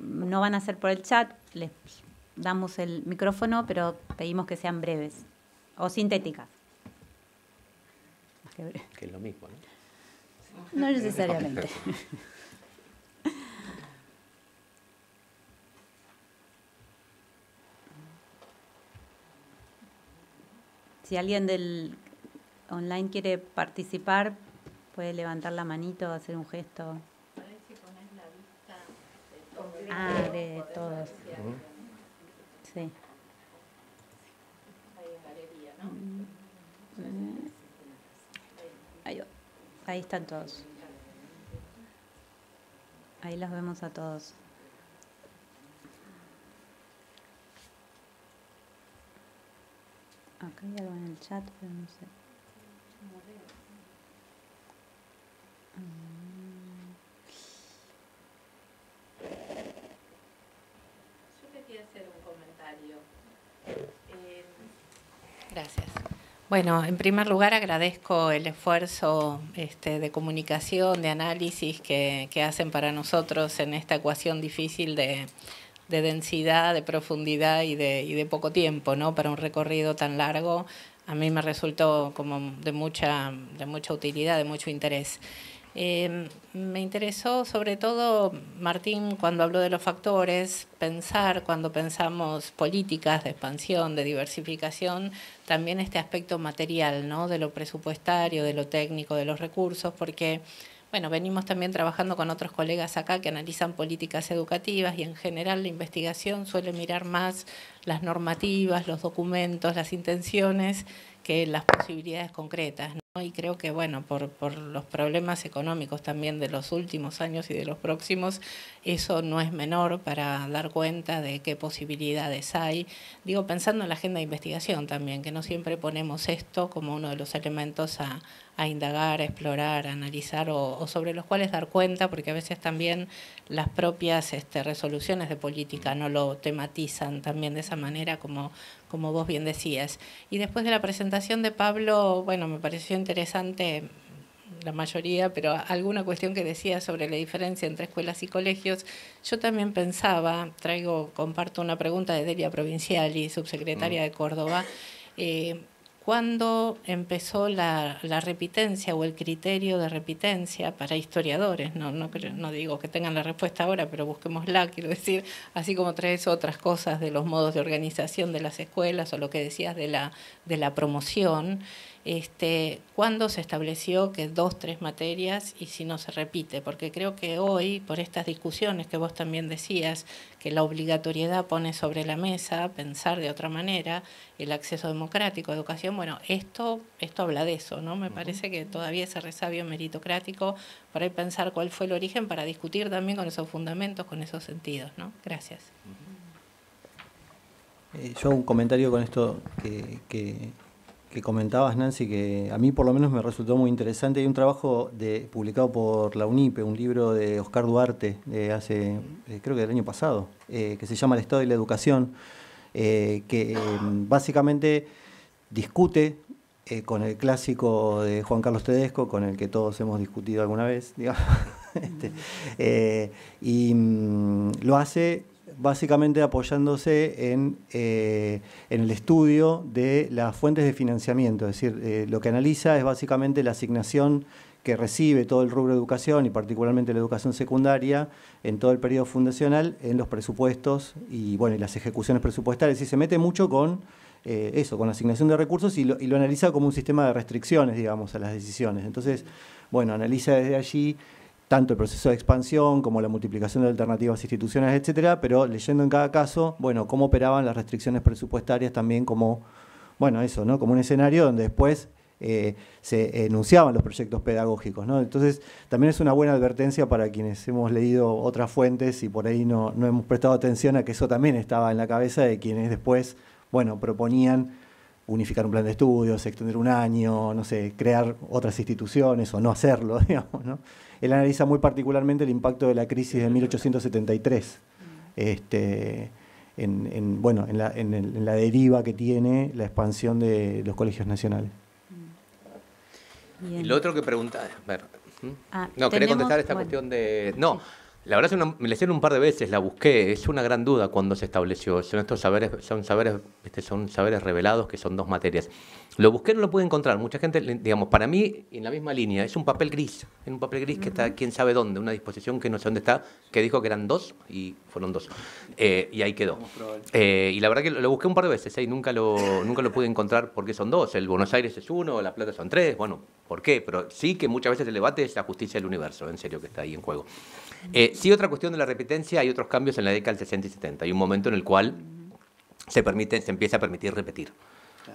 no van a ser por el chat, les damos el micrófono, pero pedimos que sean breves o sintéticas. Que es lo mismo, ¿no? No necesariamente. Si alguien del online quiere participar, puede levantar la manito, hacer un gesto. De todos. Sí. Ahí están todos. Ahí los vemos a todos. Acá hay algo en el chat, pero no sé. Yo quería hacer un comentario. Gracias. Bueno, en primer lugar agradezco el esfuerzo de comunicación, de análisis que hacen para nosotros en esta ecuación difícil de densidad, de profundidad y de poco tiempo, ¿no? Para un recorrido tan largo, a mí me resultó como de mucha utilidad, de mucho interés. Me interesó sobre todo, Martín, cuando habló de los factores, pensar, cuando pensamos políticas de expansión, de diversificación, también este aspecto material, ¿no? De lo presupuestario, de lo técnico, de los recursos, porque bueno, venimos también trabajando con otros colegas acá que analizan políticas educativas y en general la investigación suele mirar más las normativas, los documentos, las intenciones que las posibilidades concretas, ¿no? Y creo que, bueno, por los problemas económicos también de los últimos años y de los próximos, eso no es menor para dar cuenta de qué posibilidades hay. Digo, pensando en la agenda de investigación también, que no siempre ponemos esto como uno de los elementos a indagar, a explorar, a analizar o sobre los cuales dar cuenta, porque a veces también las propias resoluciones de política no lo tematizan también de esa manera como vos bien decías. Y después de la presentación de Pablo, bueno, me pareció interesante la mayoría, pero alguna cuestión que decía sobre la diferencia entre escuelas y colegios. Yo también pensaba, comparto una pregunta de Delia Provinciali, subsecretaria de Córdoba, ¿cuándo empezó la repitencia o el criterio de repitencia para historiadores? No digo que tengan la respuesta ahora, pero busquémosla, quiero decir, así como traes otras cosas de los modos de organización de las escuelas o lo que decías de la promoción. ¿Cuándo se estableció que 2, 3 materias y si no se repite? Porque creo que hoy, por estas discusiones que vos también decías, que la obligatoriedad pone sobre la mesa, pensar de otra manera, el acceso democrático a educación, bueno, esto habla de eso, ¿no? Me parece que todavía ese resabio meritocrático, para ahí pensar cuál fue el origen, para discutir también con esos fundamentos, con esos sentidos, ¿no? Gracias. Yo un comentario con esto que comentabas, Nancy, que a mí por lo menos me resultó muy interesante. Hay un trabajo publicado por la UNIPE, un libro de Oscar Duarte, de hace, creo que del año pasado, que se llama El Estado y la Educación, que básicamente discute con el clásico de Juan Carlos Tedesco, con el que todos hemos discutido alguna vez, digamos, lo hace básicamente apoyándose en el estudio de las fuentes de financiamiento, es decir, lo que analiza es básicamente la asignación que recibe todo el rubro de educación y particularmente la educación secundaria en todo el periodo fundacional en los presupuestos y bueno, y las ejecuciones presupuestarias, y se mete mucho con con la asignación de recursos y lo analiza como un sistema de restricciones, digamos, a las decisiones. Entonces, bueno, analiza desde allí tanto el proceso de expansión como la multiplicación de alternativas institucionales, etcétera, pero leyendo en cada caso, bueno, cómo operaban las restricciones presupuestarias también como, bueno, eso, ¿no? Como un escenario donde después se enunciaban los proyectos pedagógicos, ¿no? Entonces, también es una buena advertencia para quienes hemos leído otras fuentes y por ahí no hemos prestado atención a que eso también estaba en la cabeza de quienes después, bueno, proponían unificar un plan de estudios, extender un año, no sé, crear otras instituciones o no hacerlo, digamos, ¿no? Él analiza muy particularmente el impacto de la crisis de 1873, en la deriva que tiene la expansión de los colegios nacionales. Bien. Y lo otro que preguntaba, quería contestar esta cuestión de... No, sí. La verdad es que me la hicieron un par de veces, la busqué, es una gran duda cuando se estableció. Son saberes revelados que son 2 materias. Lo busqué, no lo pude encontrar. Mucha gente, digamos, para mí, en la misma línea, es un papel gris. Es un papel gris que está quién sabe dónde, una disposición que no sé dónde está, que dijo que eran 2 y fueron 2. Y ahí quedó. Y la verdad que lo busqué un par de veces y nunca lo pude encontrar porque son 2. El Buenos Aires es 1, La Plata son 3. Bueno, ¿por qué? Pero sí que muchas veces el debate es la justicia del universo, en serio, que está ahí en juego. Sí, otra cuestión de la repitencia, hay otros cambios en la década del 60 y 70. Hay un momento en el cual se empieza a permitir repetir.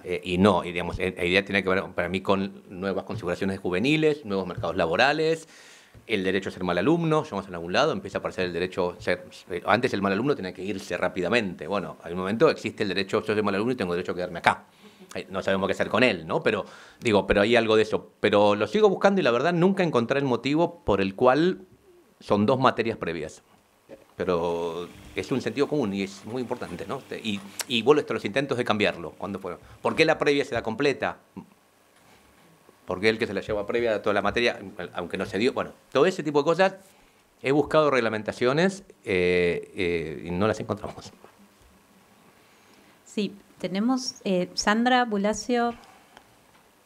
Y digamos, la idea tiene que ver para mí con nuevas configuraciones juveniles, nuevos mercados laborales, el derecho a ser mal alumno, llegamos a algún lado, empieza a aparecer el derecho a ser... Antes el mal alumno tenía que irse rápidamente. Bueno, hay un momento existe el derecho, yo soy mal alumno y tengo derecho a quedarme acá. No sabemos qué hacer con él, ¿no? Pero hay algo de eso. Pero lo sigo buscando y la verdad nunca encontré el motivo por el cual son 2 materias previas. Pero es un sentido común y es muy importante, ¿no? Y vuelvo a los intentos de cambiarlo. ¿Cuándo fueron? ¿Por qué la previa se da completa? ¿Por qué el que se la lleva previa a toda la materia, aunque no se dio? Bueno, todo ese tipo de cosas. He buscado reglamentaciones y no las encontramos. Sí, tenemos Sandra Bulacio.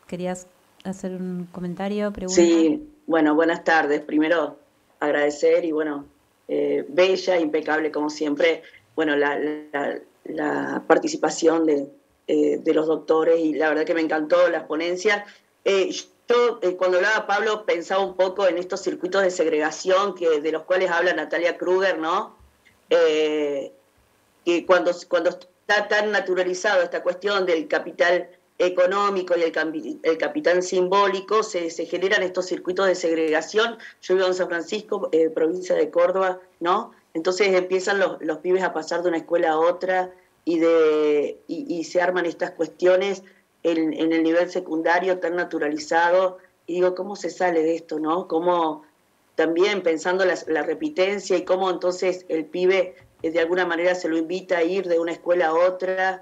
¿Querías hacer un comentario, pregunta? Sí, bueno, buenas tardes. Primero, agradecer y bueno, bella, impecable como siempre, bueno, la participación de los doctores y la verdad que me encantó las ponencias. Yo cuando hablaba Pablo pensaba un poco en estos circuitos de segregación de los cuales habla Natalia Kruger, ¿no? Que cuando está tan naturalizado esta cuestión del capital económico y el capital simbólico, se generan estos circuitos de segregación. Yo vivo en San Francisco, provincia de Córdoba, ¿no? Entonces empiezan los pibes a pasar de una escuela a otra y se arman estas cuestiones en el nivel secundario tan naturalizado. Y digo, ¿cómo se sale de esto, no? Cómo también pensando la repitencia y cómo entonces el pibe de alguna manera se lo invita a ir de una escuela a otra.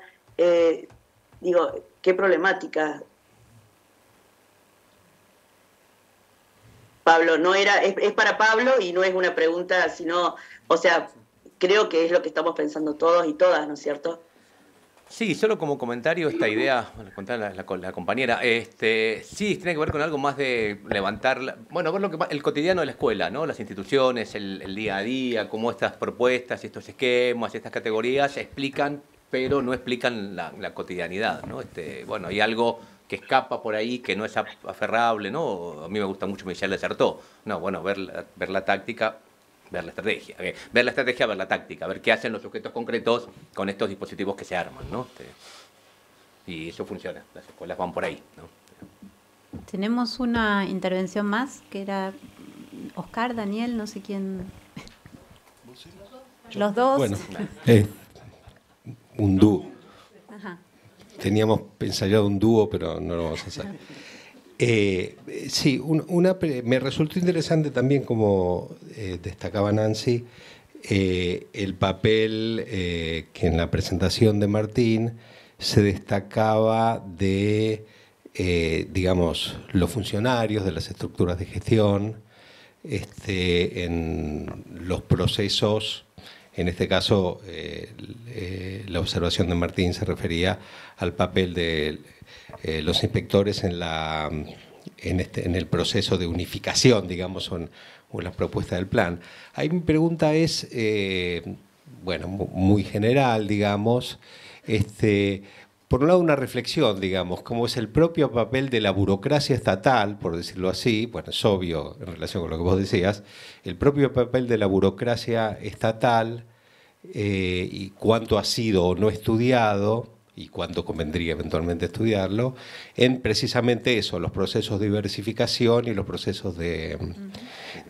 Digo, qué problemática. Pablo, no era, es para Pablo y no es una pregunta, sino, o sea, creo que es lo que estamos pensando todos y todas, ¿no es cierto? Sí, solo como comentario esta idea, bueno, contaba la compañera, sí, tiene que ver con algo más de levantar, bueno, ver el cotidiano de la escuela, ¿no? Las instituciones, el día a día, cómo estas propuestas, estos esquemas, estas categorías explican, pero no explican la cotidianidad, ¿no? Bueno, hay algo que escapa por ahí, que no es aferrable, ¿no? A mí me gusta mucho Michel Desertot. No, bueno, ver la táctica, ver la estrategia. Ver la estrategia, ver la táctica, ver qué hacen los sujetos concretos con estos dispositivos que se arman, ¿no? Y eso funciona, las escuelas van por ahí, ¿no? Tenemos una intervención más, que era Oscar, Daniel, no sé quién. Los dos. Bueno, un dúo. Ajá. Teníamos ensayado un dúo, pero no lo vamos a hacer. Sí, me resultó interesante también, como destacaba Nancy, el papel que en la presentación de Martín se destacaba de, digamos, los funcionarios, de las estructuras de gestión, en los procesos. En este caso, la observación de Martín se refería al papel de los inspectores en el proceso de unificación, digamos, o en la propuesta del plan. Ahí mi pregunta es, bueno, muy general, digamos, por un lado una reflexión, digamos, cómo es el propio papel de la burocracia estatal, por decirlo así, bueno, es obvio en relación con lo que vos decías, el propio papel de la burocracia estatal y cuánto ha sido o no estudiado y cuánto convendría eventualmente estudiarlo, en precisamente eso, los procesos de diversificación y los procesos de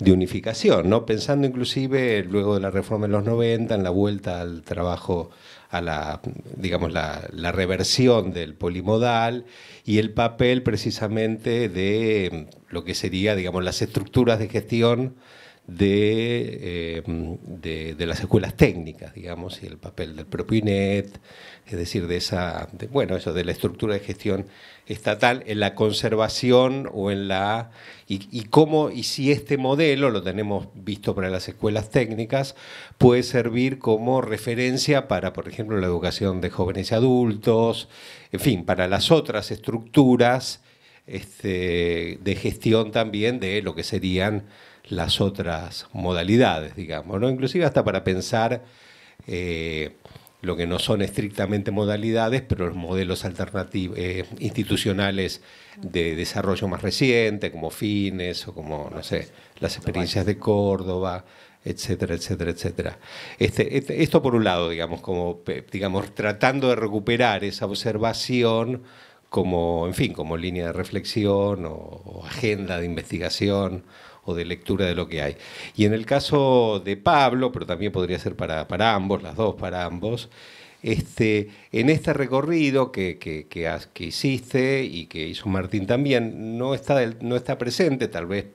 unificación, ¿no? Pensando inclusive luego de la reforma en los 90, en la vuelta al trabajo, a la reversión del polimodal y el papel precisamente de lo que sería, digamos, las estructuras de gestión de las escuelas técnicas, digamos, y el papel del propio INET, es decir, eso de la estructura de gestión estatal en la conservación o en la y cómo y si este modelo lo tenemos visto para las escuelas técnicas puede servir como referencia para, por ejemplo, la educación de jóvenes y adultos, en fin, para las otras estructuras de gestión también de lo que serían las otras modalidades, digamos, ¿no? Inclusive hasta para pensar lo que no son estrictamente modalidades, pero los modelos alternativos institucionales de desarrollo más reciente, como FINES o como, no sé, las experiencias de Córdoba, etcétera, etcétera, etcétera. Esto por un lado, digamos, tratando de recuperar esa observación como, en fin, como línea de reflexión o agenda de investigación o de lectura de lo que hay. Y en el caso de Pablo, pero también podría ser para ambos, las dos para ambos, en este recorrido que hiciste y que hizo Martín también, no está presente, tal vez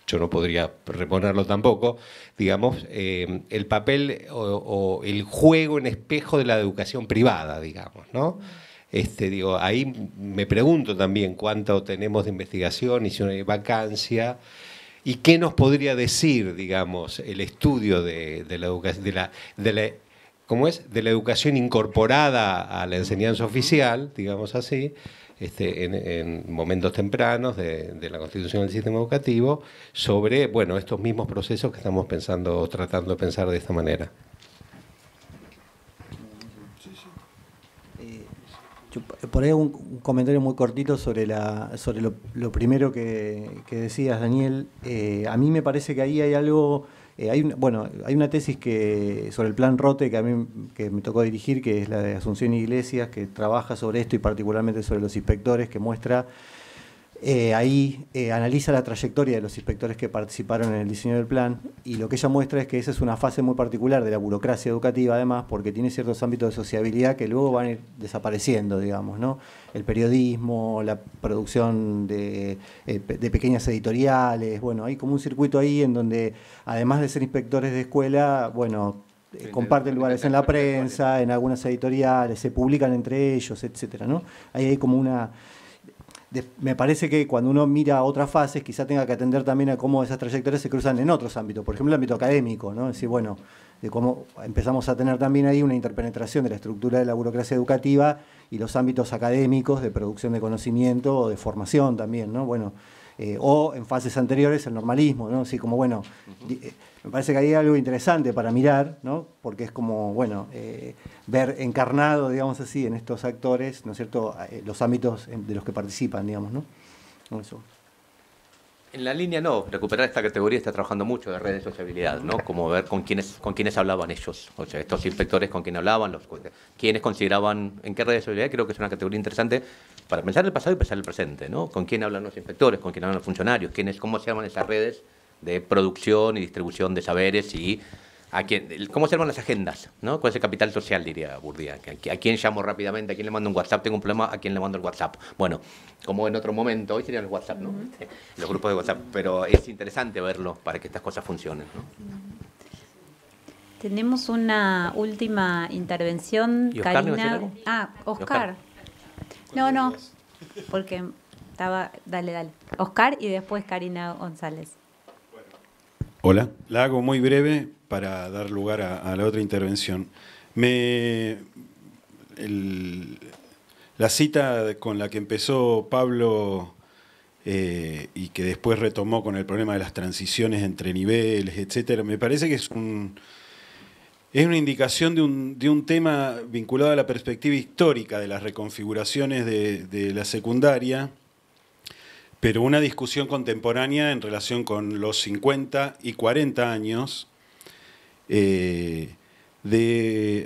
yo no podría reponerlo tampoco, digamos, el papel o el juego en espejo de la educación privada, digamos, ¿no? Ahí me pregunto también cuánto tenemos de investigación y si hay vacancia, y qué nos podría decir, digamos, el estudio de la educación, ¿cómo es? De la educación incorporada a la enseñanza oficial, digamos así, en momentos tempranos de la constitución del sistema educativo, sobre, bueno, estos mismos procesos que estamos tratando de pensar de esta manera. Por ahí un comentario muy cortito sobre lo primero que decías, Daniel. A mí me parece que ahí hay algo... hay una tesis sobre el plan Rote que me tocó dirigir, que es la de Asunción Iglesias, que trabaja sobre esto y particularmente sobre los inspectores, que muestra analiza la trayectoria de los inspectores que participaron en el diseño del plan, y lo que ella muestra es que esa es una fase muy particular de la burocracia educativa, además, porque tiene ciertos ámbitos de sociabilidad que luego van a ir desapareciendo, digamos, ¿no? El periodismo, la producción de pequeñas editoriales, bueno, hay como un circuito ahí en donde, además de ser inspectores de escuela, bueno, comparten lugares en la prensa, en algunas editoriales, se publican entre ellos, etcétera, ¿no? Ahí hay como una... Me parece que cuando uno mira otras fases, quizá tenga que atender también a cómo esas trayectorias se cruzan en otros ámbitos, por ejemplo, el ámbito académico, ¿no? Es decir, bueno, de cómo empezamos a tener también ahí una interpenetración de la estructura de la burocracia educativa y los ámbitos académicos de producción de conocimiento o de formación también, ¿no? Bueno, o en fases anteriores el normalismo, ¿no? Así como, bueno, me parece que hay algo interesante para mirar, ¿no? Porque es como, bueno, ver encarnado, digamos así, en estos actores, ¿no es cierto?, los ámbitos de los que participan, digamos, ¿no? Eso. En la línea no, recuperar esta categoría está trabajando mucho de redes de sociabilidad, ¿no? Como ver con quiénes hablaban ellos, o sea, estos inspectores con quién hablaban, quiénes consideraban, en qué redes de sociabilidad, creo que es una categoría interesante para pensar el pasado y pensar el presente, ¿no? Con quién hablan los inspectores, con quién hablan los funcionarios, cómo se llaman esas redes de producción y distribución de saberes y cómo se llaman las agendas, ¿no? ¿Cuál es el capital social, diría Bourdieu? ¿A quién llamo rápidamente? ¿A quién le mando un WhatsApp? Tengo un problema, ¿a quién le mando el WhatsApp? Bueno, como en otro momento, hoy serían los WhatsApp, ¿no? Los grupos de WhatsApp, pero es interesante verlo para que estas cosas funcionen, ¿no? Tenemos una última intervención, ¿Y Oscar, Karina. Oscar. No, porque estaba... Dale. Oscar y después Karina González. Hola, la hago muy breve para dar lugar a la otra intervención. La cita con la que empezó Pablo y que después retomó con el problema de las transiciones entre niveles, etcétera, me parece que es una indicación de un tema vinculado a la perspectiva histórica de las reconfiguraciones de la secundaria, pero una discusión contemporánea en relación con los 50 y 40 años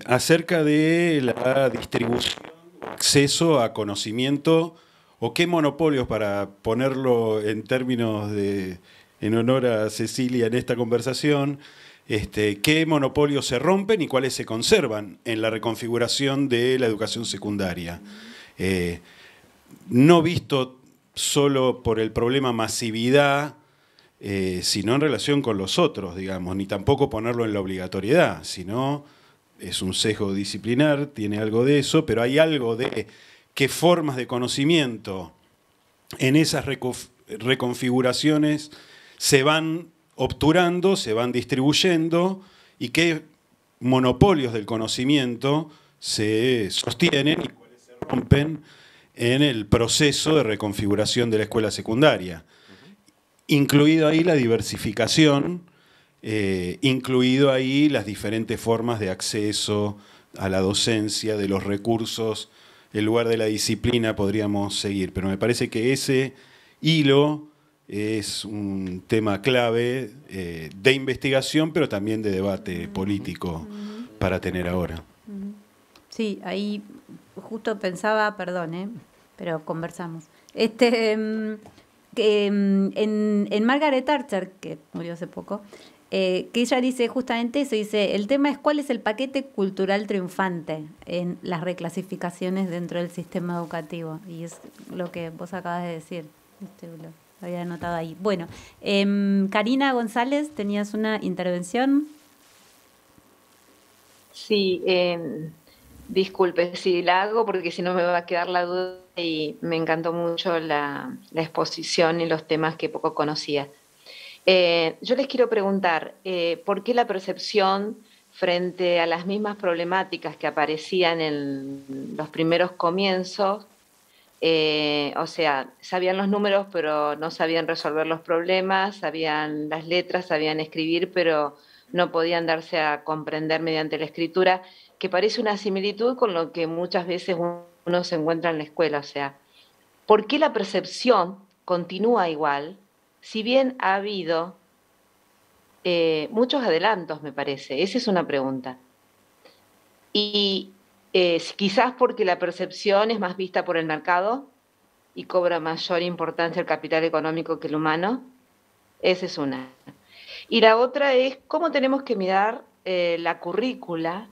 acerca de la distribución, acceso a conocimiento, o qué monopolios, para ponerlo en términos en honor a Cecilia en esta conversación, qué monopolios se rompen y cuáles se conservan en la reconfiguración de la educación secundaria. No visto solo por el problema masividad, sino en relación con los otros, digamos, ni tampoco ponerlo en la obligatoriedad, sino es un sesgo disciplinar, tiene algo de eso, pero hay algo de qué formas de conocimiento en esas reconfiguraciones se van obturando, se van distribuyendo, y qué monopolios del conocimiento se sostienen y cuáles se rompen en el proceso de reconfiguración de la escuela secundaria. Incluido ahí la diversificación, incluido ahí las diferentes formas de acceso a la docencia, de los recursos, en lugar de la disciplina podríamos seguir. Pero me parece que ese hilo es un tema clave de investigación, pero también de debate político para tener ahora. Sí, ahí justo pensaba, perdón, pero conversamos. que en Margaret Thatcher, que murió hace poco, que ella dice justamente eso, dice, el tema es cuál es el paquete cultural triunfante en las reclasificaciones dentro del sistema educativo. Y es lo que vos acabas de decir, lo había anotado ahí. Bueno, Karina González, tenías una intervención. Sí, disculpe si la hago porque si no me va a quedar la duda y me encantó mucho la exposición y los temas que poco conocía. Yo les quiero preguntar, ¿por qué la percepción frente a las mismas problemáticas que aparecían en los primeros comienzos, o sea, sabían los números pero no sabían resolver los problemas, sabían las letras, sabían escribir, pero no podían darse a comprender mediante la escritura, que parece una similitud con lo que muchas veces uno se encuentra en la escuela? O sea, ¿por qué la percepción continúa igual? Si bien ha habido muchos adelantos, me parece, esa es una pregunta. Y quizás porque la percepción es más vista por el mercado y cobra mayor importancia el capital económico que el humano, esa es una. Y la otra es cómo tenemos que mirar la currícula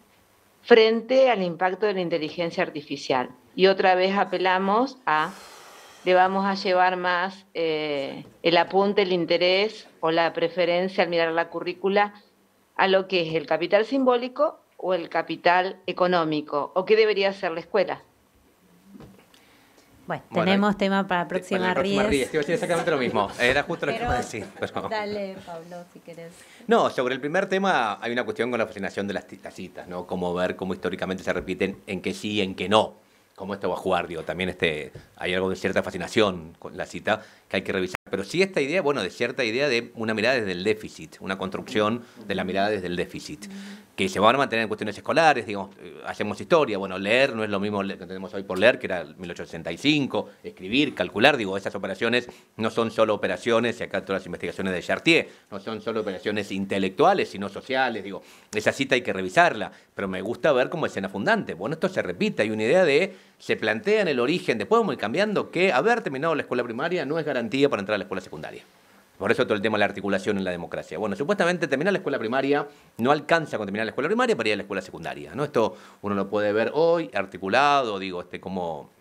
frente al impacto de la inteligencia artificial. Y otra vez apelamos a... le vamos a llevar más el apunte, el interés o la preferencia al mirar la currícula a lo que es el capital simbólico o el capital económico, o qué debería hacer la escuela. Bueno, tenemos tema para la próxima Ries. Te iba a decir exactamente lo mismo, era justo lo que iba a decir. Pero... Dale, Pablo, si querés. No, sobre el primer tema hay una cuestión con la fascinación de las citas, ¿no? Cómo ver cómo históricamente se repiten en que sí y en que no. Cómo esto va a jugar, digo, también hay algo de cierta fascinación con la cita que hay que revisar. Pero sí esta idea, bueno, de cierta idea de una mirada desde el déficit, una construcción de la mirada desde el déficit, que se van a mantener en cuestiones escolares, digamos, hacemos historia, bueno, leer no es lo mismo que tenemos hoy por leer, que era 1865, escribir, calcular, digo, esas operaciones no son solo operaciones, y acá todas las investigaciones de Chartier, no son solo operaciones intelectuales, sino sociales, digo, esa cita hay que revisarla, pero me gusta ver como escena fundante. Bueno, esto se repite, hay una idea se plantea en el origen, después vamos a ir cambiando, que haber terminado la escuela primaria no es garantía para entrar a la escuela secundaria. Por eso todo el tema de la articulación en la democracia. Bueno, supuestamente terminar la escuela primaria no alcanza con terminar la escuela primaria para ir a la escuela secundaria, ¿no? Esto uno lo puede ver hoy articulado, digo, como...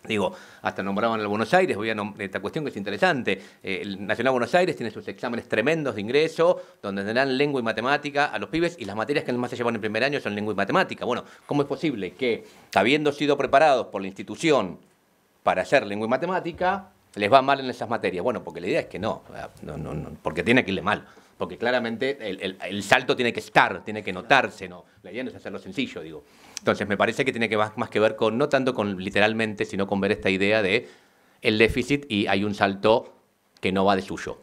Digo, hasta nombraban el Buenos Aires, voy a esta cuestión que es interesante. El Nacional Buenos Aires tiene sus exámenes tremendos de ingreso, donde tendrán lengua y matemática a los pibes, y las materias que más se llevan en primer año son lengua y matemática. Bueno, ¿cómo es posible que, habiendo sido preparados por la institución para hacer lengua y matemática, les va mal en esas materias? Bueno, porque la idea es que no, porque tiene que irle mal. Porque claramente el salto tiene que estar, tiene que notarse, ¿no? La idea no es hacerlo sencillo, digo. Entonces me parece que tiene que más que ver con, no tanto con literalmente, sino con ver esta idea de el déficit y hay un salto que no va de suyo.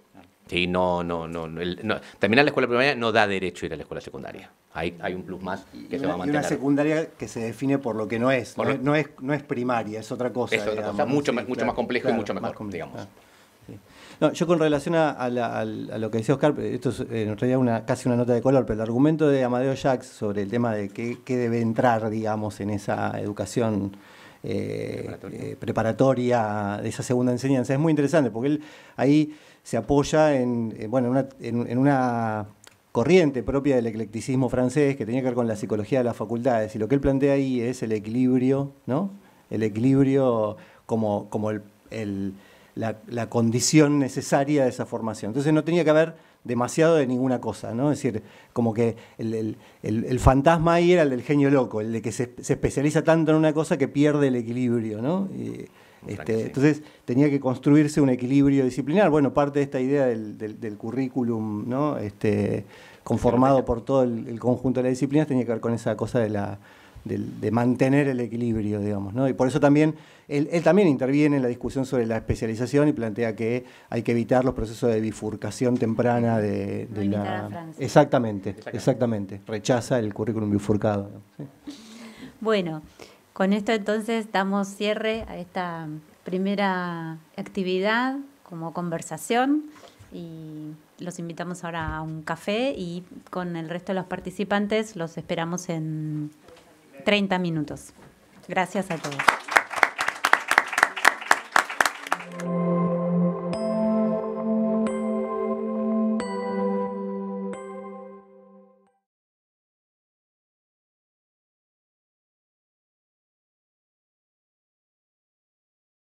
¿Sí? Terminar la escuela primaria no da derecho a ir a la escuela secundaria. Hay un plus más que se va a mantener. Y una secundaria que se define por lo que no es. No es primaria, es otra cosa. Es otra cosa, mucho más complejo, claro, y mucho mejor, digamos. Sí. No, yo con relación a lo que decía Oscar, esto es en realidad casi una nota de color, pero el argumento de Amadeo Jacques sobre el tema de qué debe entrar, digamos, en esa educación preparatoria de esa segunda enseñanza es muy interesante, porque él ahí se apoya en una corriente propia del eclecticismo francés que tenía que ver con la psicología de las facultades, y lo que él plantea ahí es el equilibrio, ¿no? El equilibrio como la condición necesaria de esa formación. Entonces no tenía que haber demasiado de ninguna cosa, ¿no? Es decir, como que el fantasma ahí era el del genio loco, el de que se especializa tanto en una cosa que pierde el equilibrio, ¿no? Entonces tenía que construirse un equilibrio disciplinar. Bueno, parte de esta idea del currículum, ¿no? Conformado por todo el conjunto de las disciplinas tenía que ver con esa cosa de mantener el equilibrio, digamos, ¿no? Y por eso también, él también interviene en la discusión sobre la especialización y plantea que hay que evitar los procesos de bifurcación temprana de la... Exactamente. Rechaza el currículum bifurcado, ¿no? Sí. Bueno, con esto entonces damos cierre a esta primera actividad como conversación y los invitamos ahora a un café y con el resto de los participantes los esperamos en 30 minutos. Gracias a todos.